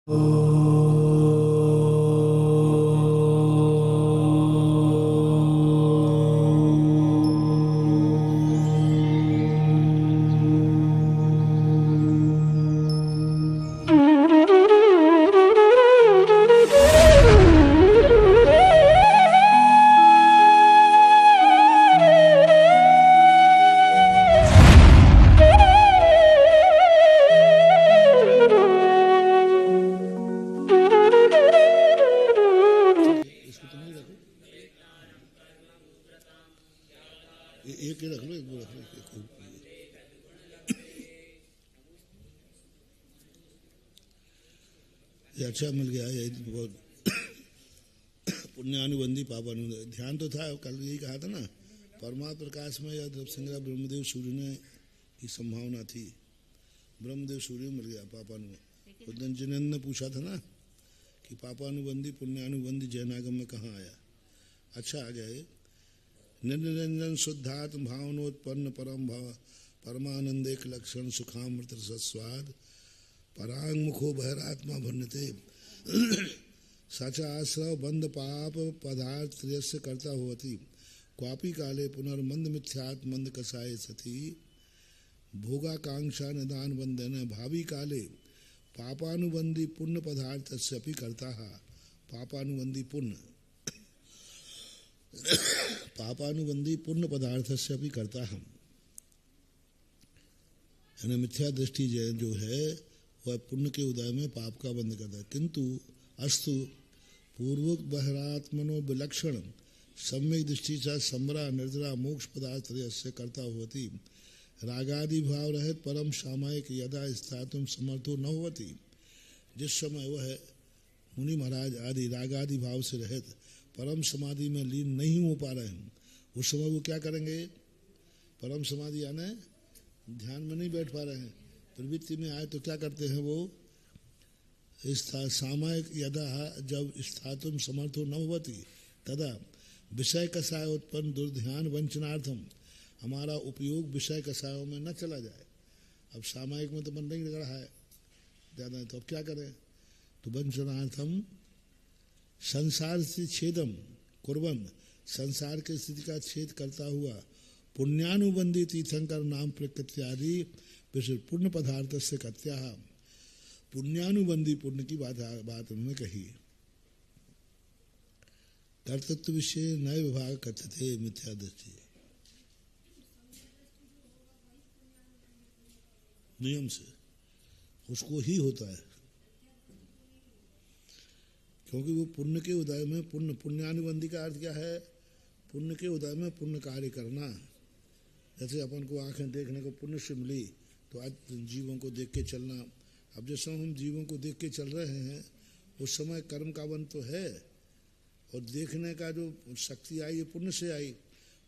एक ही रख लो, एक वो रख लो, ये अच्छा मिल गया। ये बहुत पुण्यानुबंधी पापानुबंधी ध्यान तो था। कल यही कहा था ना, परमात्म प्रकाश में या सिंगरा ब्रह्मदेव सूर्य ने की संभावना थी। ब्रह्मदेव सूर्य मिल गया पापानुबंधी। उस दिन जिनेन्द्र ने पूछा था ना कि पापानुबंधी पुण्यानुबंधी जैनागम में कहाँ आया। अच्छा आ गया। ये निरंजन शुद्धात्म भावनोत्पन्न परम भाव परमानंदेक लक्षण सुखामृत सत्स्वाद परांग मुखो बहरात्मा भन्नते साचा आश्रव बंद पाप पदार्थ त्रयस्य कर्ता होती क्वापी काले पुनर्मंद मिथ्यात् मंद कसाय सती भोगाकांक्षा निदान बंधन भावी काले पापानुबंधी पुण्य पदार्थस्य अपि कर्ता पापानुबंधी पुण्य पापानुबंधी पुण्य पदार्थ से अभी करता हम। यानी मिथ्या दृष्टि जो है वह पुण्य के उदय में पाप का बंध करता है। किंतु अस्तु पूर्वक बहरात्मनो विलक्षण सम्यक दृष्टि से समरा निर्जरा मोक्ष पदार्थ से करता होती रागादि भाव रहित परम सामायिक यदा स्थातुम समर्थो न होती। जिस समय वह मुनि महाराज आदि रागादि भाव से रहित परम समाधि में लीन नहीं हो पा रहे हैं, उस समय वो क्या करेंगे? परम समाधि यानी ध्यान में नहीं बैठ पा रहे हैं, प्रवृत्ति में आए तो क्या करते हैं? वो सामायिक यदा जब स्थातुम समर्थो न होती तदा विषय कषाय उत्पन्न दुर्ध्यान वंचनार्थम हमारा उपयोग विषय कषायों में न चला जाए। अब सामायिक में तो मन नहीं लग रहा है ज़्यादा, तो अब क्या करें? तो वंचनार्थम संसार से छेदम कुर्बन संसार के स्थिति का छेद करता हुआ पुण्यानुबंधी तीर्थंकर नाम प्रकृत्यादि विशेष पुण्य पदार्थ से कत्या पुण्यानुबंधी पुण्य की बात उन्होंने कही। कर्तृत्व विषय नए विभाग कथते मिथ्या दृष्टि नियम से उसको ही होता है, क्योंकि वो पुण्य के उदय में पुण्यानुबंधी का अर्थ क्या है? पुण्य के उदय में पुण्य कार्य करना। जैसे अपन को आंखें देखने को पुण्य से मिली तो आज जीवों को देख के चलना। अब जिस समय हम जीवों को देख के चल रहे हैं उस समय कर्म का बंध तो है, और देखने का जो शक्ति आई ये पुण्य से आई,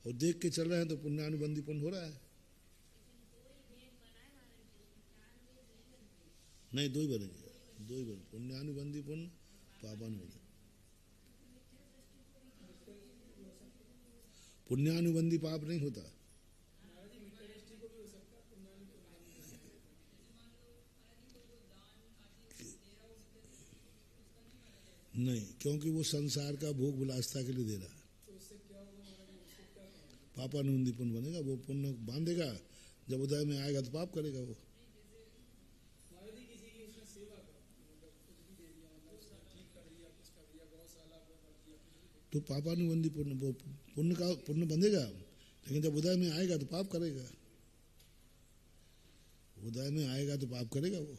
और देख के चल रहे हैं तो पुण्यानुबंधी पुण्य हो रहा है। नहीं, दो ही बनेंगे, पुण्यानुबंधी पुण्य पापानुबंधी। पुण्यानुबंधी पाप नहीं होता। नहीं, क्योंकि वो संसार का भोग विलासता के लिए दे रहा है। पापानुबंधी पुण्य बनेगा, वो पुण्य बांधेगा, जब उदय में आएगा तो पाप करेगा वो। तो पापानुबंधी पुण्य बंधेगा, लेकिन जब उदय में आएगा तो पाप करेगा। उदय में आएगा तो पाप करेगा वो।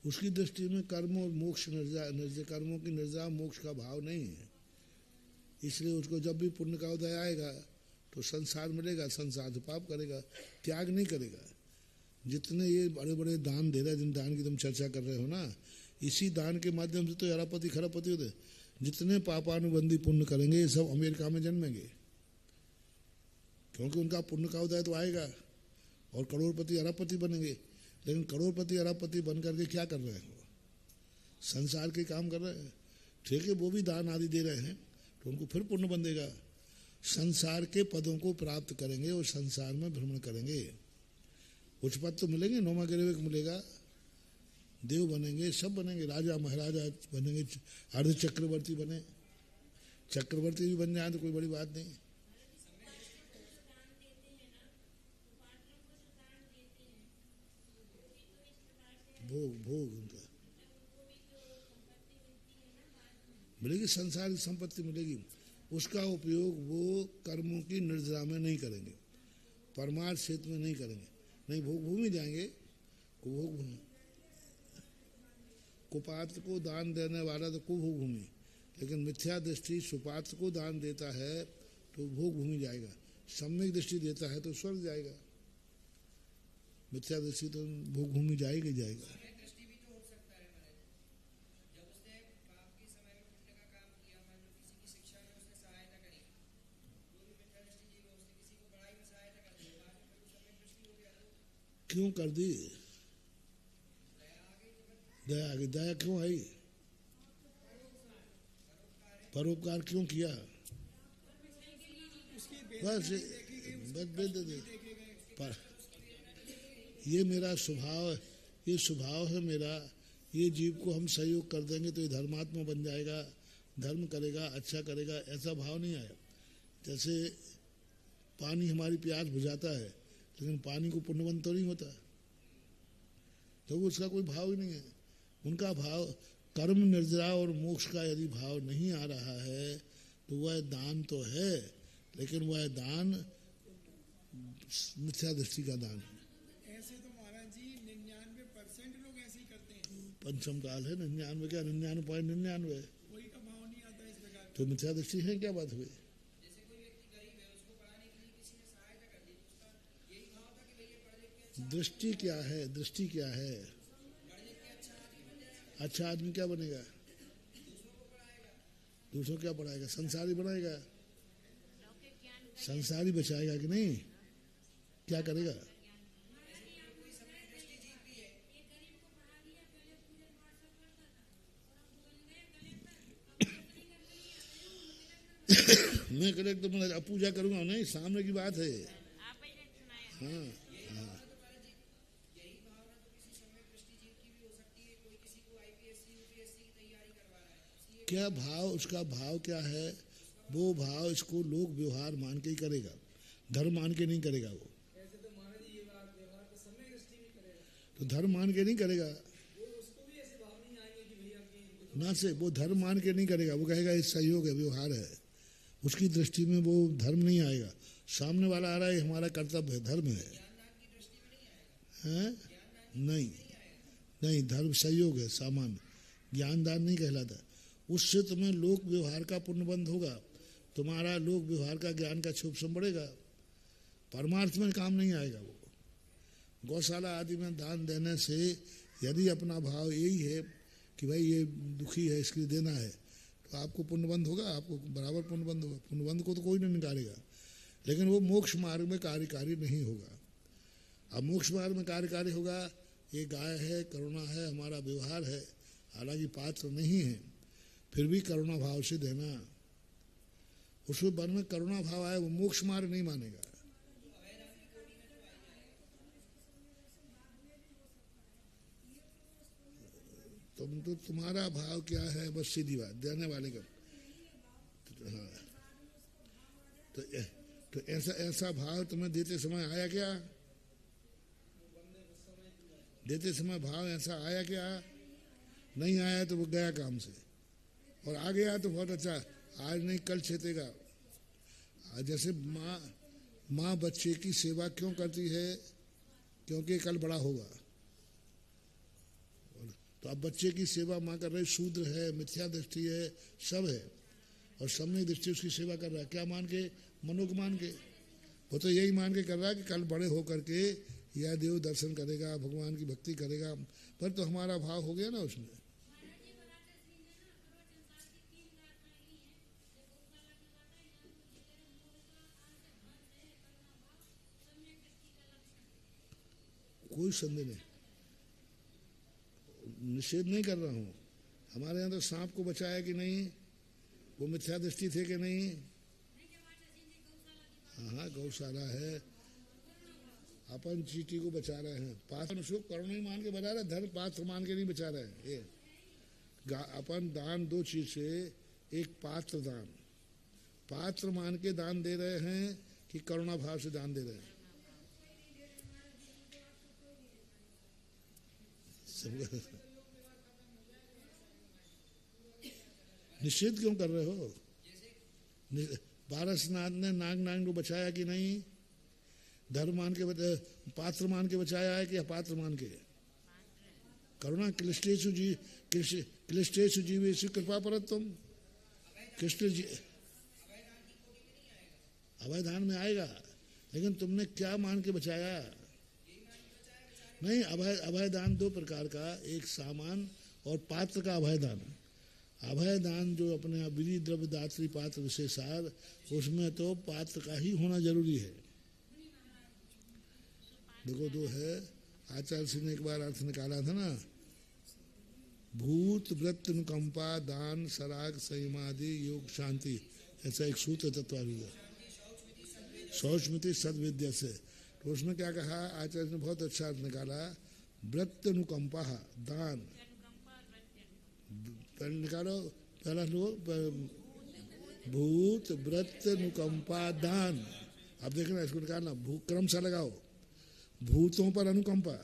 उसकी दृष्टि में कर्म और मोक्ष निर्जय कर्मों की निर्जरा मोक्ष का भाव नहीं है, इसलिए उसको जब भी पुण्य का उदय आएगा तो संसार मिलेगा, संसार से पाप करेगा, त्याग नहीं करेगा। जितने ये बड़े बड़े दान दे रहे हैं, जिन दान की तुम चर्चा कर रहे हो ना, इसी दान के माध्यम से तो अरबपति खरबपति होते। जितने पापानुबंधी पुण्य करेंगे ये सब अमेरिका में जन्मेंगे, क्योंकि उनका पुण्य का उदय तो आएगा और करोड़पति अरबपति बनेंगे। लेकिन करोड़पति अरबपति बन करके क्या कर रहे हैं? संसार के काम कर रहे हैं। ठीक है, वो भी दान आदि दे रहे हैं तो उनको फिर पुण्य बंधेगा। संसार के पदों को प्राप्त करेंगे और संसार में भ्रमण करेंगे। उच्च पद तो मिलेंगे, नौमा गिरवेक मिलेगा, देव बनेंगे, सब बनेंगे, राजा महाराजा बनेंगे, अर्ध चक्रवर्ती बने, चक्रवर्ती भी बन जाए तो कोई बड़ी बात नहीं। भोग भोग उनका मिलेगी, संसार की संपत्ति मिलेगी, उसका उपयोग वो कर्मों की निर्जरा में नहीं करेंगे, परमार्थ क्षेत्र में नहीं करेंगे, नहीं भोग भूमि जाएंगे। भोग भूमि कुपात्र को दान देने वाला तो कुभोग भूमि, लेकिन मिथ्या दृष्टि सुपात्र को दान देता है तो भोग भूमि जाएगा, सम्यक दृष्टि देता है तो स्वर्ग जाएगा, मिथ्या दृष्टि तो भोग भूमि जाएगा ही जाएगा। क्यों कर दी? दया आ गई, दया क्यों आई? परोपकार क्यों किया? बस पर ये मेरा स्वभाव, ये स्वभाव है मेरा, ये जीव को हम सहयोग कर देंगे तो ये धर्मात्मा बन जाएगा, धर्म करेगा, अच्छा करेगा, ऐसा भाव नहीं आया। जैसे पानी हमारी प्यास बुझाता है, लेकिन पानी को पुण्यवंत तो नहीं होता, तो उसका कोई भाव ही नहीं है। उनका भाव कर्म निर्जरा और मोक्ष का यदि भाव नहीं आ रहा है तो वह दान तो है, लेकिन वह दान मिथ्या दृष्टि का दान है। ऐसे तो महाराज जी 99% लोग ऐसे ही करते हैं। पंचम काल है, 99 क्या 99.99, कोई का भाव नहीं आता इस प्रकार। तो मिथ्या दृष्टि है, क्या बात हुई? दृष्टि क्या है? दृष्टि क्या है? अच्छा आदमी क्या बनेगा? दूसरों क्या पढ़ाएगा? संसारी बनाएगा, संसारी बचाएगा कि नहीं? क्या करेगा? मैं करे तो मैं पूजा करूंगा नहीं, सामने की बात है। हाँ हाँ, क्या भाव, उसका भाव क्या है? वो भाव इसको लोग व्यवहार मान के ही करेगा, धर्म मान के नहीं करेगा। वो तो धर्म मान के नहीं करेगा ना, से वो धर्म मान के नहीं करेगा, वो कहेगा ये सहयोग है, व्यवहार है, उसकी दृष्टि में वो धर्म नहीं आएगा। सामने वाला आ रहा है हमारा कर्तव्य है, धर्म है, हैं? नहीं नहीं, धर्म सहयोग है, सामान्य ज्ञानदान नहीं कहलाता। उससे तुम्हें लोक व्यवहार का पुण्यबंध होगा, तुम्हारा लोक व्यवहार का ज्ञान का क्षोभ बढ़ेगा, परमार्थ में काम नहीं आएगा। वो गौशाला आदि में दान देने से यदि अपना भाव यही है कि भाई ये दुखी है इसके लिए देना है, तो आपको पुण्यबंध होगा, आपको बराबर पुण्यबंध होगा, पुण्यबंध को तो कोई नहीं निकालेगा, लेकिन वो मोक्ष मार्ग में कार्यकारी नहीं होगा। अब मोक्ष मार्ग में कार्यकारी होगा, ये गाय है, करुणा है, हमारा व्यवहार है, हालांकि पात्र नहीं है, फिर भी करुणा भाव से देना, उसमें मन में करुणा भाव आए, वो मोक्ष मार्ग नहीं मानेगा। तुम तो तुम्हारा भाव क्या है, बस सीधी बात, देने वाले का। हाँ, तो ऐसा भाव तुम्हें देते समय आया क्या? देते समय भाव ऐसा आया क्या? नहीं आया तो वो गया काम से, और आ गया तो बहुत अच्छा, आज नहीं कल छेतेगा। जैसे माँ बच्चे की सेवा क्यों करती है? क्योंकि कल बड़ा होगा। तो अब बच्चे की सेवा माँ कर रही, शूद्र है, मिथ्या दृष्टि है, सब है, और सम्यक दृष्टि उसकी सेवा कर रहा है, क्या मान के? मनोक मान के। वो तो यही मान के कर रहा है कि कल बड़े होकर के यह देव दर्शन करेगा, भगवान की भक्ति करेगा, पर तो हमारा भाव हो गया ना उसमें। कोई संदेह नहीं, निषेध नहीं कर रहा हूँ। हमारे यहाँ तो सांप को बचाया कि नहीं, वो मिथ्या दृष्टि थे कि नहीं? गौशाला है, अपन चीटी को बचा रहे हैं। पात्र सुख करुणा ही मान के बचा रहे हैं, धर्म पात्र मान के नहीं बचा रहे हैं। ये अपन दान दो चीज से, एक पात्र दान, पात्र मान के दान दे रहे हैं कि करुणा भाव से दान दे रहे हैं। निषेध क्यों कर रहे हो? पारसनाथ ने नाग नाग को बचाया कि नहीं? धर्म मान के पात्र मान के बचाया है कि अपात्र मान के? करुणा क्लिष्टेषु जीवेषु कृपा परत्वम। कृष्ण जी अभयदान में आएगा, लेकिन तुमने क्या मान के बचाया? नहीं, अभयदान दो प्रकार का, एक सामान और पात्र का अभयदान। अभयदान जो अपने विधि द्रव्य दात्री पात्र विशेषार, उसमें तो पात्र का ही होना जरूरी है। देखो दो है, आचार्य सिंह ने एक बार अर्थ निकाला था ना, भूत वृत्त अनुकंपा दान सराग संयमादि योग शांति, ऐसा एक सूत्र तत्वाभिधा सौस्मृति सद्विद्या से। तो उसमें क्या कहा आचार्य ने, बहुत अच्छा अर्थ निकाला, वृत्त अनुकंपा दान, निकालो पहला लो, भूत वृत्त अनुकंपा दान। अब देखना इसको निकालना, क्रम सा लगाओ, भूतों पर अनुकंपा,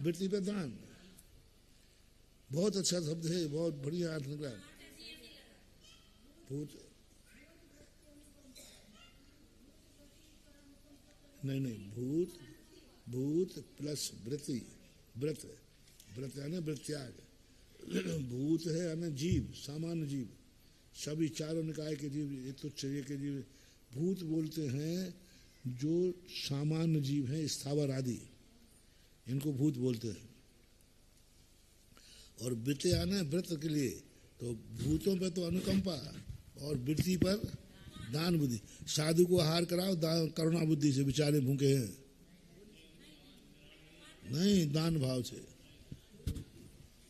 वृत्ति पर दान। बहुत अच्छा शब्द है, बहुत बढ़िया अर्थ निकला। भूत नहीं, भूत प्लस वृत्ति, व्रत यानी वृत्त्याग। भूत है यानी जीव, सामान्य जीव, सभी चारों निकाय के जीव, ये तुच्छ के जीव। भूत बोलते हैं जो सामान्य जीव हैं, स्थावर आदि, इनको भूत बोलते हैं। और वृत्त आना व्रत के लिए, तो भूतों पे तो अनुकंपा और वृत्ति पर दान बुद्धि। साधु को आहार कराओ करुणा बुद्धि से, बेचारे भूखे हैं, नहीं दान भाव से।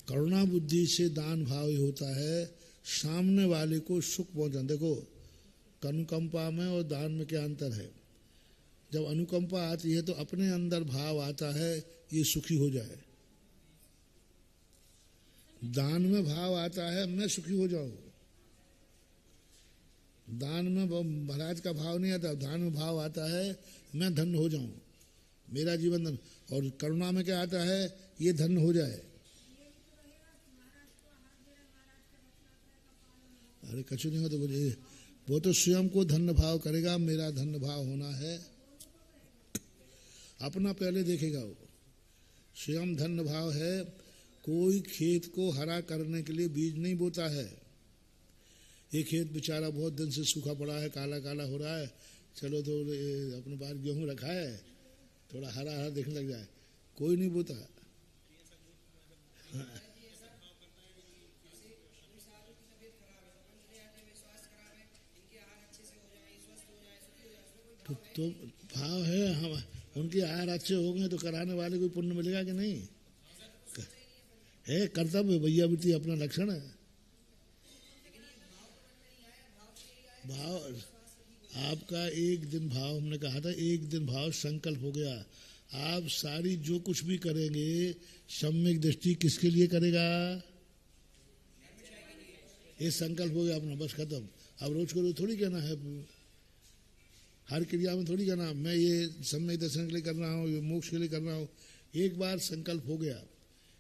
करुणा बुद्धि से दान भाव ही होता है सामने वाले को सुख पहुंचाना। देखो अनुकंपा में और दान में क्या अंतर है? जब अनुकंपा आती है तो अपने अंदर भाव आता है ये सुखी हो जाए, दान में भाव आता है मैं सुखी हो जाऊं। दान में महाराज का भाव नहीं आता, दान में भाव आता है मैं धन्य हो जाऊं, मेरा जीवन धन्य। और करुणा में क्या आता है, ये धन्य हो जाए। अरे कछु नहीं हो तो बोले, वो तो स्वयं को धन्य भाव करेगा, मेरा धन्य भाव होना है, अपना पहले देखेगा। वो स्वयं धन्य भाव है। कोई खेत को हरा करने के लिए बीज नहीं बोता है। ये खेत बेचारा बहुत दिन से सूखा पड़ा है, काला काला हो रहा है, चलो तो अपने बाहर गेहूं रखा है, थोड़ा हरा हरा दिखने लग जाए, कोई नहीं बोता। तो भाव है, हम उनके आहार अच्छे हो गए तो कराने वाले को पुण्य मिलेगा कि नहीं? है कर्तव्य, भैया बेटी अपना लक्षण है। भाव आपका एक दिन भाव, हमने कहा था एक दिन भाव संकल्प हो गया, आप सारी जो कुछ भी करेंगे सम्यक दृष्टि किसके लिए करेगा? ये संकल्प हो गया अपना, बस खत्म। अब रोज को रोज थोड़ी कहना है, हर क्रिया में थोड़ी कहना मैं ये सम्यक दर्शन के लिए कर रहा हूँ, ये मोक्ष के लिए कर रहा हूँ। एक बार संकल्प हो गया,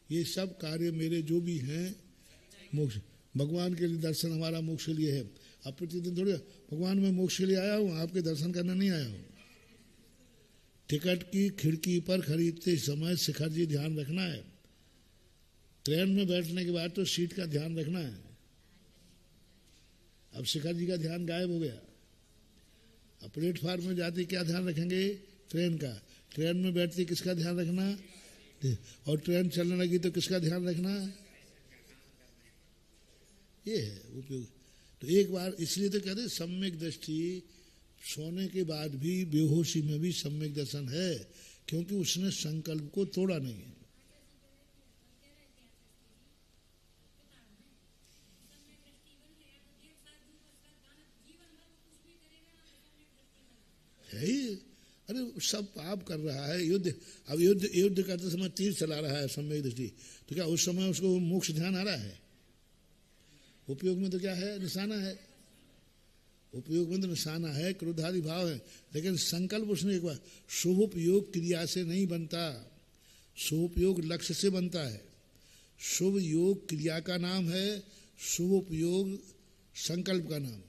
ये सब कार्य मेरे जो भी हैं मोक्ष, भगवान के लिए दर्शन हमारा मोक्ष के लिए है। अब प्रतिदिन थोड़ी भगवान मैं मोक्ष के लिए आया हूँ, आपके दर्शन करने नहीं आया हूँ। टिकट की खिड़की पर खरीदते समय शिखर जी ध्यान रखना है, ट्रेन में बैठने के बाद तो सीट का ध्यान रखना है। अब शिखर जी का ध्यान गायब हो गया। अब प्लेटफार्म में जाते क्या ध्यान रखेंगे? ट्रेन का। ट्रेन में बैठते किसका ध्यान रखना? और ट्रेन चलने लगी तो किसका ध्यान रखना? ये है उपयोग। तो एक बार इसलिए तो कहते सम्यक दृष्टि, सोने के बाद भी बेहोशी में भी सम्यक दर्शन है, क्योंकि उसने संकल्प को तोड़ा नहीं है। है ही। अरे सब पाप कर रहा है, युद्ध, अब युद्ध करते समय तीर चला रहा है सम्यक दृष्टि, तो क्या उस समय उसको मोक्ष ध्यान आ रहा है? उपयोग में तो क्या है, निशाना है, उपयोग में तो निशाना है, क्रोधादि भाव है, लेकिन संकल्प उसने एक बार, शुभोपयोग क्रिया से नहीं बनता, शुभोपयोग लक्ष्य से बनता है। शुभ योग क्रिया का नाम है, शुभोपयोग संकल्प का नाम।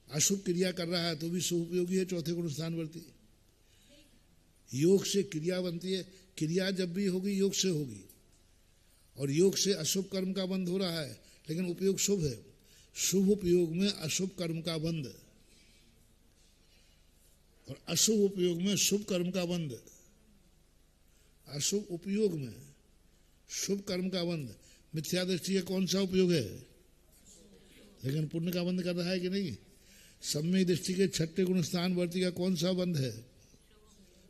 अशुभ क्रिया कर रहा है तो भी शुभोपयोगी है, चौथे गुण स्थानवर्ती। योग से क्रिया बनती है, क्रिया जब भी होगी योग से होगी, और योग से अशुभ कर्म का बंध हो रहा है, लेकिन उपयोग शुभ है। शुभ उपयोग में अशुभ कर्म का बंध, और अशुभ उपयोग में शुभ कर्म का बंध। अशुभ उपयोग में शुभ कर्म का बंध, मिथ्या दृष्टि का कौन सा उपयोग है? लेकिन पुण्य का बंध कर रहा है कि नहीं? सम्यक दृष्टि के छठे गुण स्थानवर्ती का कौन सा बंध है?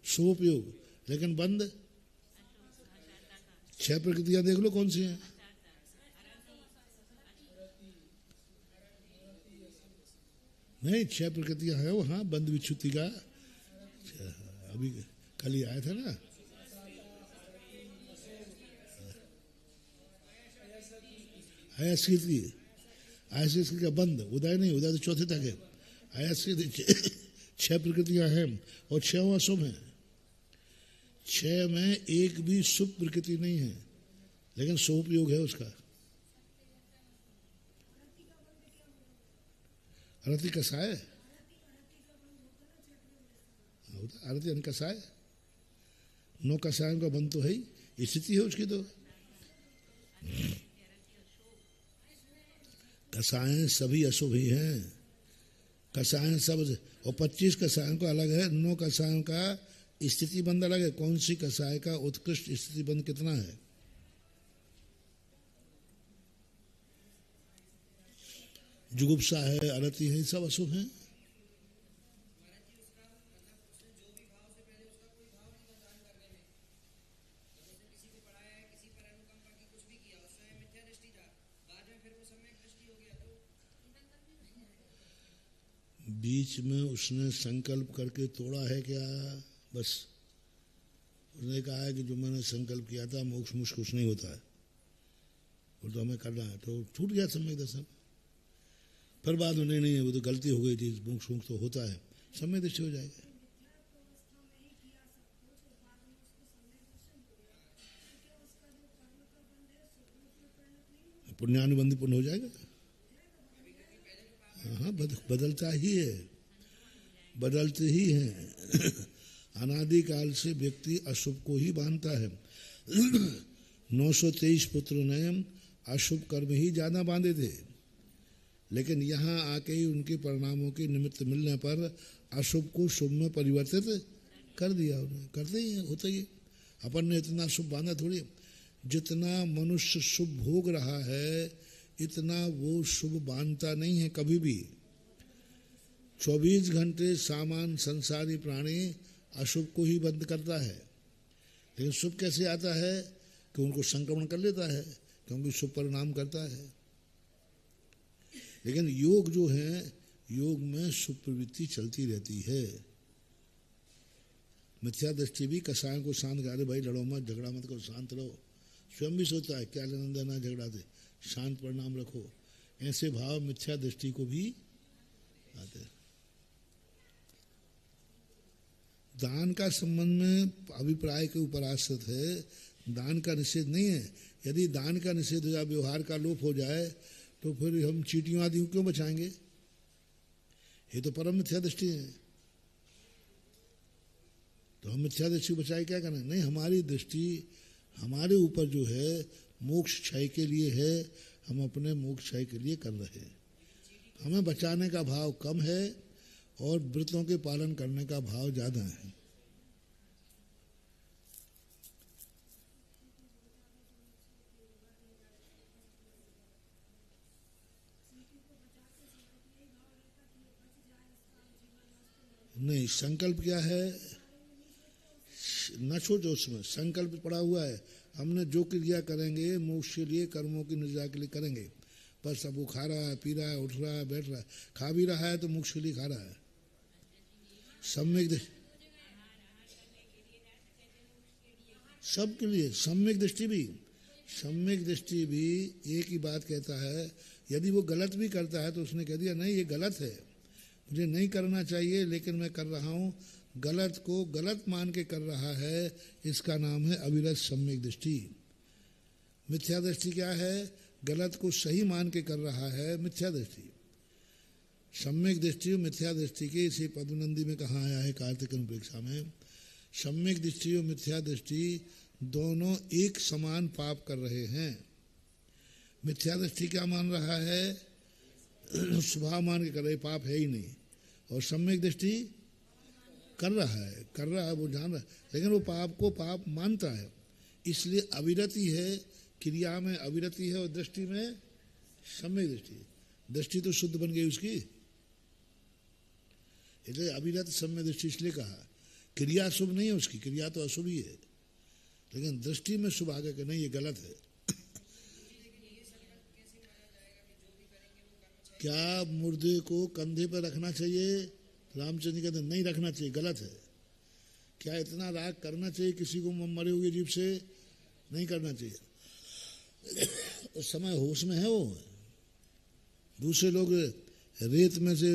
शुभ उपयोग, लेकिन बंद 6 प्रकृतियां देख लो कौन सी हैं। नहीं, 6 प्रकृतियां हैं वहाँ, बंद विच्छुति का अभी कल ही आया था ना। आयास्कृति का बंद, उदय नहीं, उदय तो चौथे तक है। आयास्कृति 6 प्रकृतियां हैं और 6 अशुभ हैं। 6 में एक भी शुभ प्रकृति नहीं है, लेकिन शुभोपयोग है उसका। अरति कसाय, अरति अन कसाय, 9 कसायों का बंद तो है ही, स्थिति है उसकी। तो कसायें सभी अशुभ ही हैं, कसायें सब, और 25 कसायों का अलग है, 9 कसायों का स्थिति बंद अलग है। कौन सी कसाय का उत्कृष्ट स्थिति बंद कितना है? जुगुप्सा है, अरति है, सब अशुभ हैं। बीच में उसने संकल्प करके तोड़ा है क्या? बस उसने कहा है कि जो मैंने संकल्प किया था मोक्ष मुक्ष कुछ नहीं होता है, वो तो हमें करना है, तो छूट गया सम्यक दर्शन। फिर बाद में नहीं वो तो गलती हो गई थी, मोक्ष मुक्ष तो होता है, सम्यक दृष्टि हो जाएगा। पुण्यानुबंधी पुण्य हो जाएगा। हाँ, बदलता ही है, बदलते ही हैं। अनादिकाल से व्यक्ति अशुभ को ही बांधता है। 923 पुत्र ने अशुभ कर्म ही ज्यादा बांधे थे, लेकिन यहाँ आके ही उनके परिणामों के निमित्त मिलने पर अशुभ को शुभ में परिवर्तित कर दिया उन्होंने। करते ही होता ही, अपन ने इतना शुभ बांधा थोड़ी। जितना मनुष्य शुभ भोग रहा है इतना वो शुभ बांधता नहीं है कभी भी। 24 घंटे सामान संसारी प्राणी अशुभ को ही बंद करता है, लेकिन शुभ कैसे आता है कि उनको संक्रमण कर लेता है, क्योंकि शुभ परिणाम करता है। लेकिन योग जो है, योग में शुभ प्रवृत्ति चलती रहती है। मिथ्या दृष्टि भी कसायों को शांत करे, भाई लड़ो मत, झगड़ा मत करो, शांत रहो। स्वयं भी सोचता है क्या लेना देना झगड़ा दे, शांत परिणाम रखो। ऐसे भाव मिथ्या दृष्टि को भी आते हैं। दान का संबंध में अभिप्राय के ऊपर आश्रित है, दान का निषेध नहीं है। यदि दान का निषेध हो जाए, व्यवहार का लोप हो जाए, तो फिर हम चींटियों आदि क्यों बचाएंगे? ये तो परम मिथ्या दृष्टि है। तो हम मिथ्या दृष्टि बचाए क्या करना? नहीं, हमारी दृष्टि हमारे ऊपर जो है मोक्ष क्षय के लिए है, हम अपने मोक्ष क्षय के लिए कर रहे हैं। हमें बचाने का भाव कम है और व्रतों के पालन करने का भाव ज्यादा है। नहीं, संकल्प क्या है? न सोचो, उसमें संकल्प पड़ा हुआ है। हमने जो क्रिया करेंगे मोक्ष के लिए, कर्मों की निर्जा के लिए करेंगे। बस अब वो खा रहा है, पी रहा है, उठ रहा है, बैठ रहा है, खा भी रहा है तो मोक्ष के लिए खा रहा है। सम्यक दृष्टि सबके लिए, सम्यक दृष्टि भी, सम्यक दृष्टि भी एक ही बात कहता है। यदि वो गलत भी करता है तो उसने कह दिया नहीं ये गलत है, मुझे नहीं करना चाहिए लेकिन मैं कर रहा हूँ, गलत को गलत मान के कर रहा है, इसका नाम है अविरत सम्यक दृष्टि। मिथ्या दृष्टि क्या है? गलत को सही मान के कर रहा है, मिथ्या दृष्टि। सम्यक दृष्टि और मिथ्या दृष्टि के इसे पद्मनंदी में कहा आया है कार्तिक अनुप्रेक्षा में। सम्यक दृष्टि और मिथ्या दृष्टि दोनों एक समान पाप कर रहे हैं। मिथ्या दृष्टि क्या मान रहा है? स्वभाव मान के कर रहे, पाप है ही नहीं। और सम्यक दृष्टि कर रहा है, वो जान रहा है, लेकिन वो पाप को पाप मानता है। इसलिए अविरति है, क्रिया में अविरति है और दृष्टि में सम्यक दृष्टि। दृष्टि तो शुद्ध बन गई उसकी, इसलिए अविरत सम्यक दृष्टि इसलिए कहा। क्रिया शुभ नहीं है उसकी, क्रिया तो अशुभ ही है, लेकिन दृष्टि में शुभ आगे के नहीं, ये गलत है। क्या मुर्दे को कंधे पर रखना चाहिए? रामचंद्र जी कहते नहीं रखना चाहिए, गलत है। क्या इतना राग करना चाहिए किसी को मरे हुए जीव से? नहीं करना चाहिए। उस समय होश में है वो। दूसरे लोग रेत में से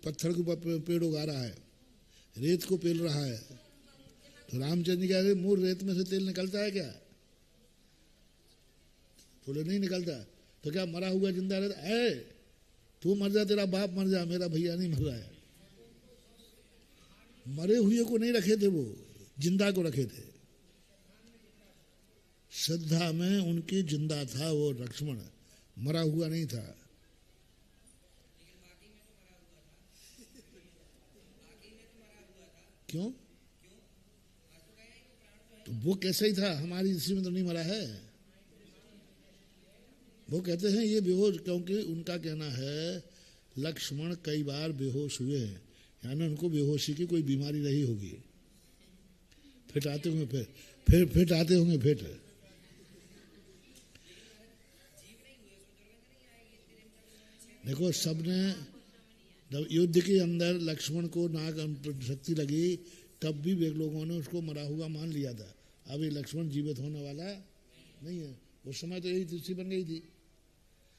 पत्थर के ऊपर पेड़ उगा रहा है, रेत को पेल रहा है, तो रामचंद्र जी कह रहे मूर रेत में से तेल निकलता है क्या? बोले नहीं निकलता। तो क्या मरा हुआ जिंदा रहता है? तू मर जा, तेरा बाप मर जा, मेरा भैया नहीं मर रहा है। मरे हुए को नहीं रखे थे, वो जिंदा को रखे थे। श्रद्धा में उनकी जिंदा था वो लक्ष्मण, मरा हुआ नहीं था। क्यों? तो वो कैसा ही था, हमारी दृष्टि में तो नहीं मरा है। वो कहते हैं ये बेहोश, क्योंकि उनका कहना है लक्ष्मण कई बार बेहोश हुए हैं, यानी उनको बेहोशी की कोई बीमारी रही होगी। फिट आते होंगे, फिट आते होंगे, फिट। देखो सबने जब युद्ध के अंदर लक्ष्मण को नाग शक्ति लगी तब भी वे लोगों ने उसको मरा हुआ मान लिया था। अब ये लक्ष्मण जीवित होने वाला नहीं है। उस समय तो यही दृष्टि बन गई थी।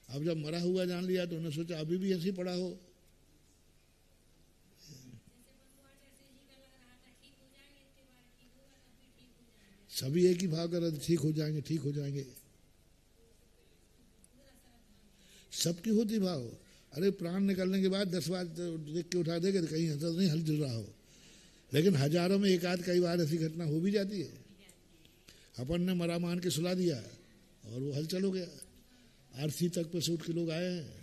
अब जब मरा हुआ जान लिया तो उन्होंने सोचा अभी भी ऐसे पड़ा हो। सभी एक ही भाव कर रहे थे, ठीक हो जाएंगे, ठीक हो जाएंगे। सबकी होती भाव। अरे प्राण निकलने के बाद 10 बार देख के उठा देगा तो कहीं हंस नहीं हल चल रहा हो, लेकिन हजारों में एक आध कई बार ऐसी घटना हो भी जाती है। अपन ने मरा मान के सुला दिया और वो हलचल हो गया। आरसी तक पे से उठ के लोग आए हैं।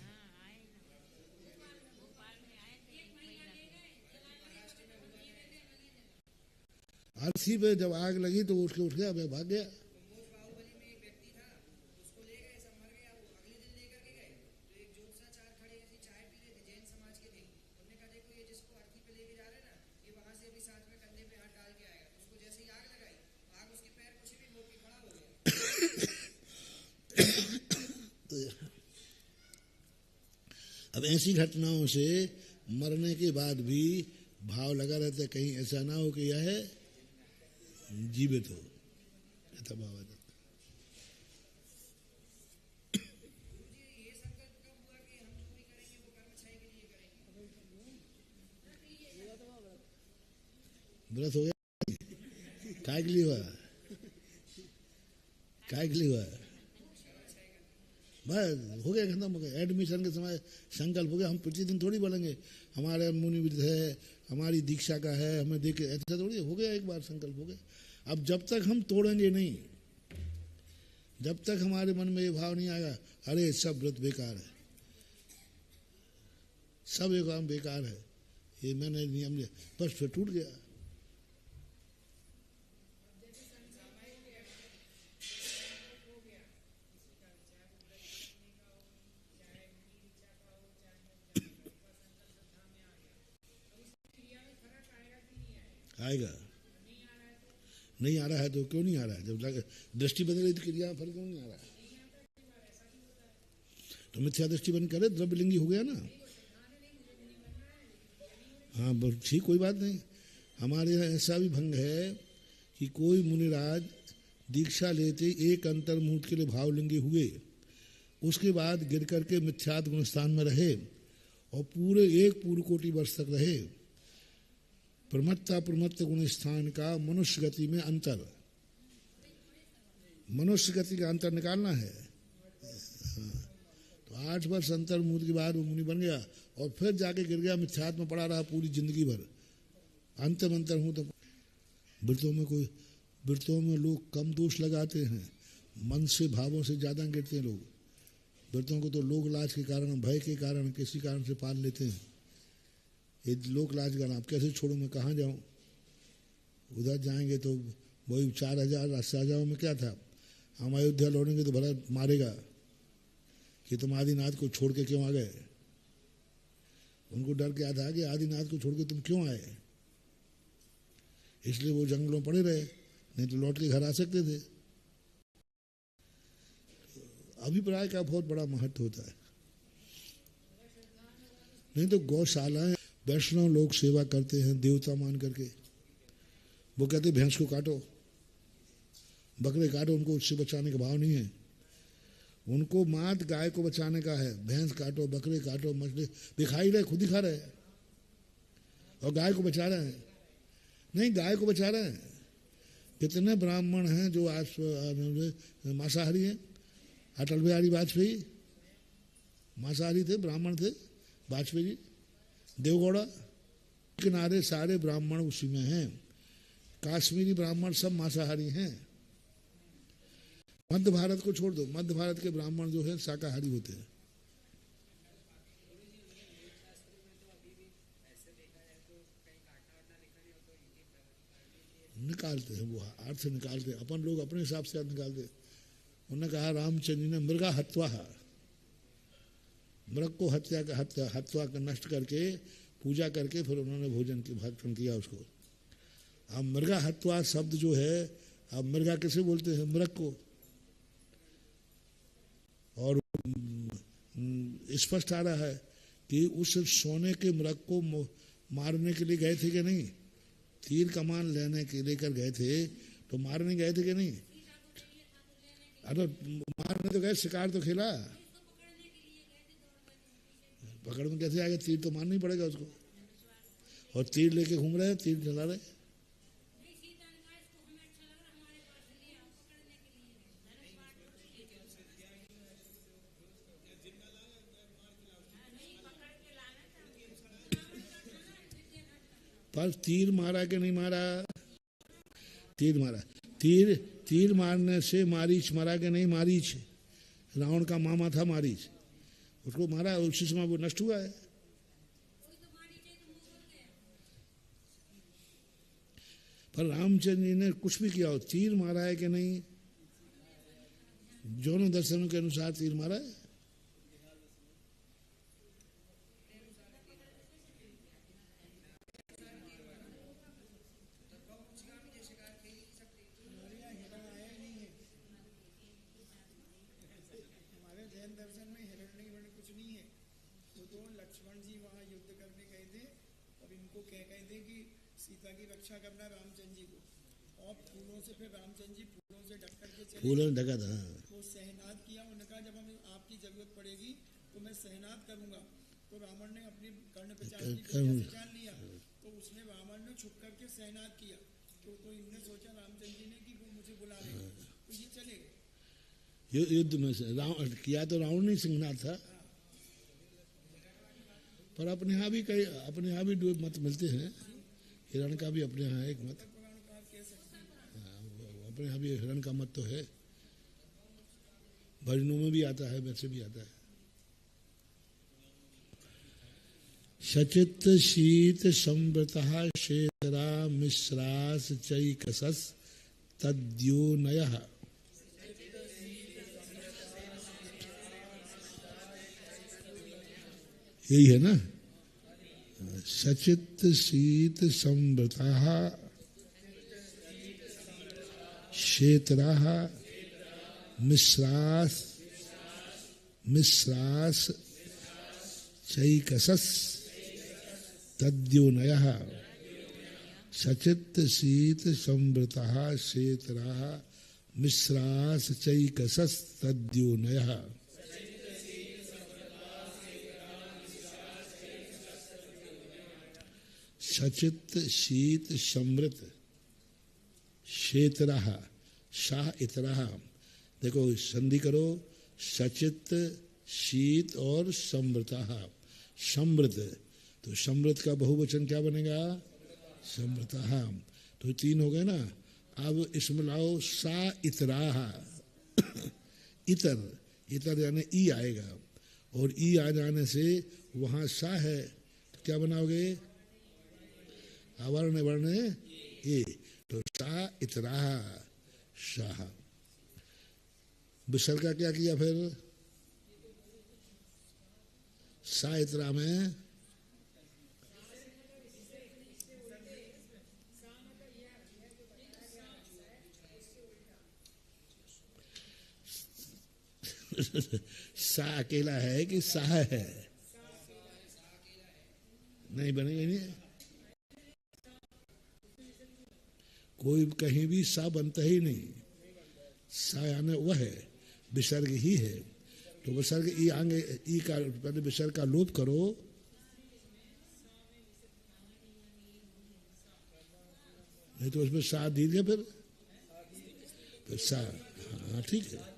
आरसी पे जब आग लगी तो उठ गया, भाग गया। अब ऐसी घटनाओं से मरने के बाद भी भाव लगा रहता है, कहीं ऐसा ना हो कि यह जीवित हो, ऐसा भाव आ जाता। व्रत हो गया? काय के लिए हुआ? काय के लिए हुआ? बस हो गया, खत्म हो गया। एडमिशन के समय संकल्प हो गया। हम प्रतिदिन थोड़ी बोलेंगे हमारे मुनि विध है, हमारी दीक्षा का है, हमें देखे, ऐसा थोड़ी हो गया। एक बार संकल्प हो गया। अब जब तक हम तोड़ेंगे नहीं, जब तक हमारे मन में ये भाव नहीं आएगा अरे सब व्रत बेकार है, सब ये काम बेकार है, ये मैंने नियम लिया, बस फिर टूट गया। आएगा नहीं आ रहा है तो क्यों नहीं आ रहा है? जब दृष्टि बदल रही तो क्रिया फल क्यों नहीं आ रहा है? तो मिथ्या दृष्टि बन करे द्रव्यलिंगी हो गया ना। हाँ ठीक, कोई बात नहीं। हमारे यहाँ ऐसा भी भंग है कि कोई मुनिराज दीक्षा लेते एक अंतर्मुहूर्त के लिए भावलिंगी हुए, उसके बाद गिर करके मिथ्यात्व गुण स्थान में रहे और पूरे एक पूर्व कोटि वर्ष तक रहे। प्रमत्त गुण स्थान का मनुष्य गति में अंतर, मनुष्य गति का अंतर निकालना है। तो 8 वर्ष अंतर्मुहूर्त के बाद वो मुनि बन गया और फिर जाके गिर गया, मिथ्यात्व में पड़ा रहा पूरी जिंदगी भर। अंतर्मुहूर्त व्रतों में लोग कम दोष लगाते हैं, मन से भावों से ज़्यादा गिरते हैं लोग। व्रतों को तो लोक लाज के कारण, भय के कारण, किसी कारण से पाल लेते हैं। ये लोक लाज का आप कैसे छोड़ो, मैं कहाँ जाऊँ? उधर जाएंगे तो वही 4000 राजाओं में क्या था, हम अयोध्या लौटेंगे तो भला मारेगा कि तुम आदिनाथ को छोड़ के क्यों आ गए। उनको डर क्या था कि आदिनाथ को छोड़ के तुम क्यों आए, इसलिए वो जंगलों पड़े रहे, नहीं तो लौट के घर आ सकते थे। अभिप्राय का बहुत बड़ा महत्व होता है। नहीं तो गौशालाएं वैष्णव लोग सेवा करते हैं देवता मान करके, वो कहते भैंस को काटो, बकरे काटो, उनको उससे बचाने का भाव नहीं है। उनको मात गाय को बचाने का है। भैंस काटो, बकरे काटो, मछली दिखाई रहे, खुद ही खा रहे हैं और गाय को बचा रहे हैं। नहीं, गाय को बचा रहे हैं। कितने ब्राह्मण हैं जो आज मांसाहारी हैं? अटल बिहारी वाजपेयी मांसाहारी थे, ब्राह्मण थे। वाजपेयी जी, देवगौड़ा, किनारे सारे ब्राह्मण उसी में हैं। काश्मीरी ब्राह्मण सब मांसाहारी हैं। मध्य भारत को छोड़ दो, मध्य भारत के ब्राह्मण जो है शाकाहारी होते हैं। निकालते हैं, वो अर्थ निकालते हैं, अपन लोग अपने हिसाब से अर्थ निकालते हैं। उन्होंने कहा रामचंद्र जी ने मृगा हत्वा, मृग को हत्वा कर नष्ट करके पूजा करके फिर उन्होंने भोजन की भक्षण किया उसको। अब मृगा हत्वा शब्द जो है, अब मृगा कैसे बोलते हैं? मृग को। और स्पष्ट आ रहा है कि उस सोने के मृग को मारने के लिए गए थे कि नहीं? तीर कमान लेने के लेकर गए थे, तो मारने गए थे कि नहीं? अरे मारने तो गए, शिकार तो खेला, पकड़ में कैसे आ गए? तीर तो मारना ही पड़ेगा उसको। और तीर लेके घूम रहे, तीर चला रहे। पर तीर मारा कि नहीं मारा? तीर मारा। तीर मारने से मारीच मरा कि नहीं? मारीच, रावण का मामा था मारीच, उसको मारा, उसी समय वो नष्ट हुआ है। पर रामचंद्र जी ने कुछ भी किया हो, तीर मारा है कि नहीं? जौन दर्शनों के अनुसार तीर मारा है। सीता की रक्षा करना रामचंद्र जी को, और फूलों से फिर रामचंद्र जी फूलों से ढक करके चले, फूलों ने ढका था। वो सहनाद किया। उन्होंने कहा जब हमें आपकी जरूरत पड़ेगी तो मैं सहनाद करूंगा। तो रावण ने अपनी कर्ण पहचान लिया, तो उसने रावण ने छुप करके सहनाद किया। तो इनने सोचा रामचंद्र जी ने कि वो मुझे बुला रहे, तो ये चले गए युद्ध में से रावण किया, तो रावण नहीं सिंहनाद था। पर अपने यहाँ भी दो मत मिलते हैं। हिरण का भी अपने यहाँ एक मत, अपने यहाँ भी हिरण का मत तो है, भजनों में भी आता है, वैसे भी आता है। सचित शीत संवृतः शेतरा मिश्रास चैकसस् तद्योनयः। यही है ना? सचित शीत संवृतः शेतराः मिश्रास चैकसस् तद्योनयः। सचित शीत संवृतः शेतराः मिश्रास चैकसस्तद्योनयः। सचित शीत समृत शेतराः शाह इतराः। देखो संधि करो, सचित शीत और समृतः। समृत, तो समृत का बहुवचन क्या बनेगा? समृतः। तो तीन हो गए ना। अब इसमें लाओ सा इतराः। इतर, इतर यानी ई आएगा, और ई आ जाने से वहां सा है, तो क्या बनाओगे? अवर्ण वर्ण ए, तो सा इतराः शाह। विसर्ग का क्या किया फिर? सा इतरा में सा अकेला है कि साह है? नहीं बनेगा, नहीं कोई कहीं भी सा बनता ही नहीं। सा यानी वह है, विसर्ग ही है। तो विसर्ग ई आगे, ई का पहले विसर्ग का लोप करो। नहीं तो उसमें सा दीर्घ है, फिर सा। हाँ ठीक है।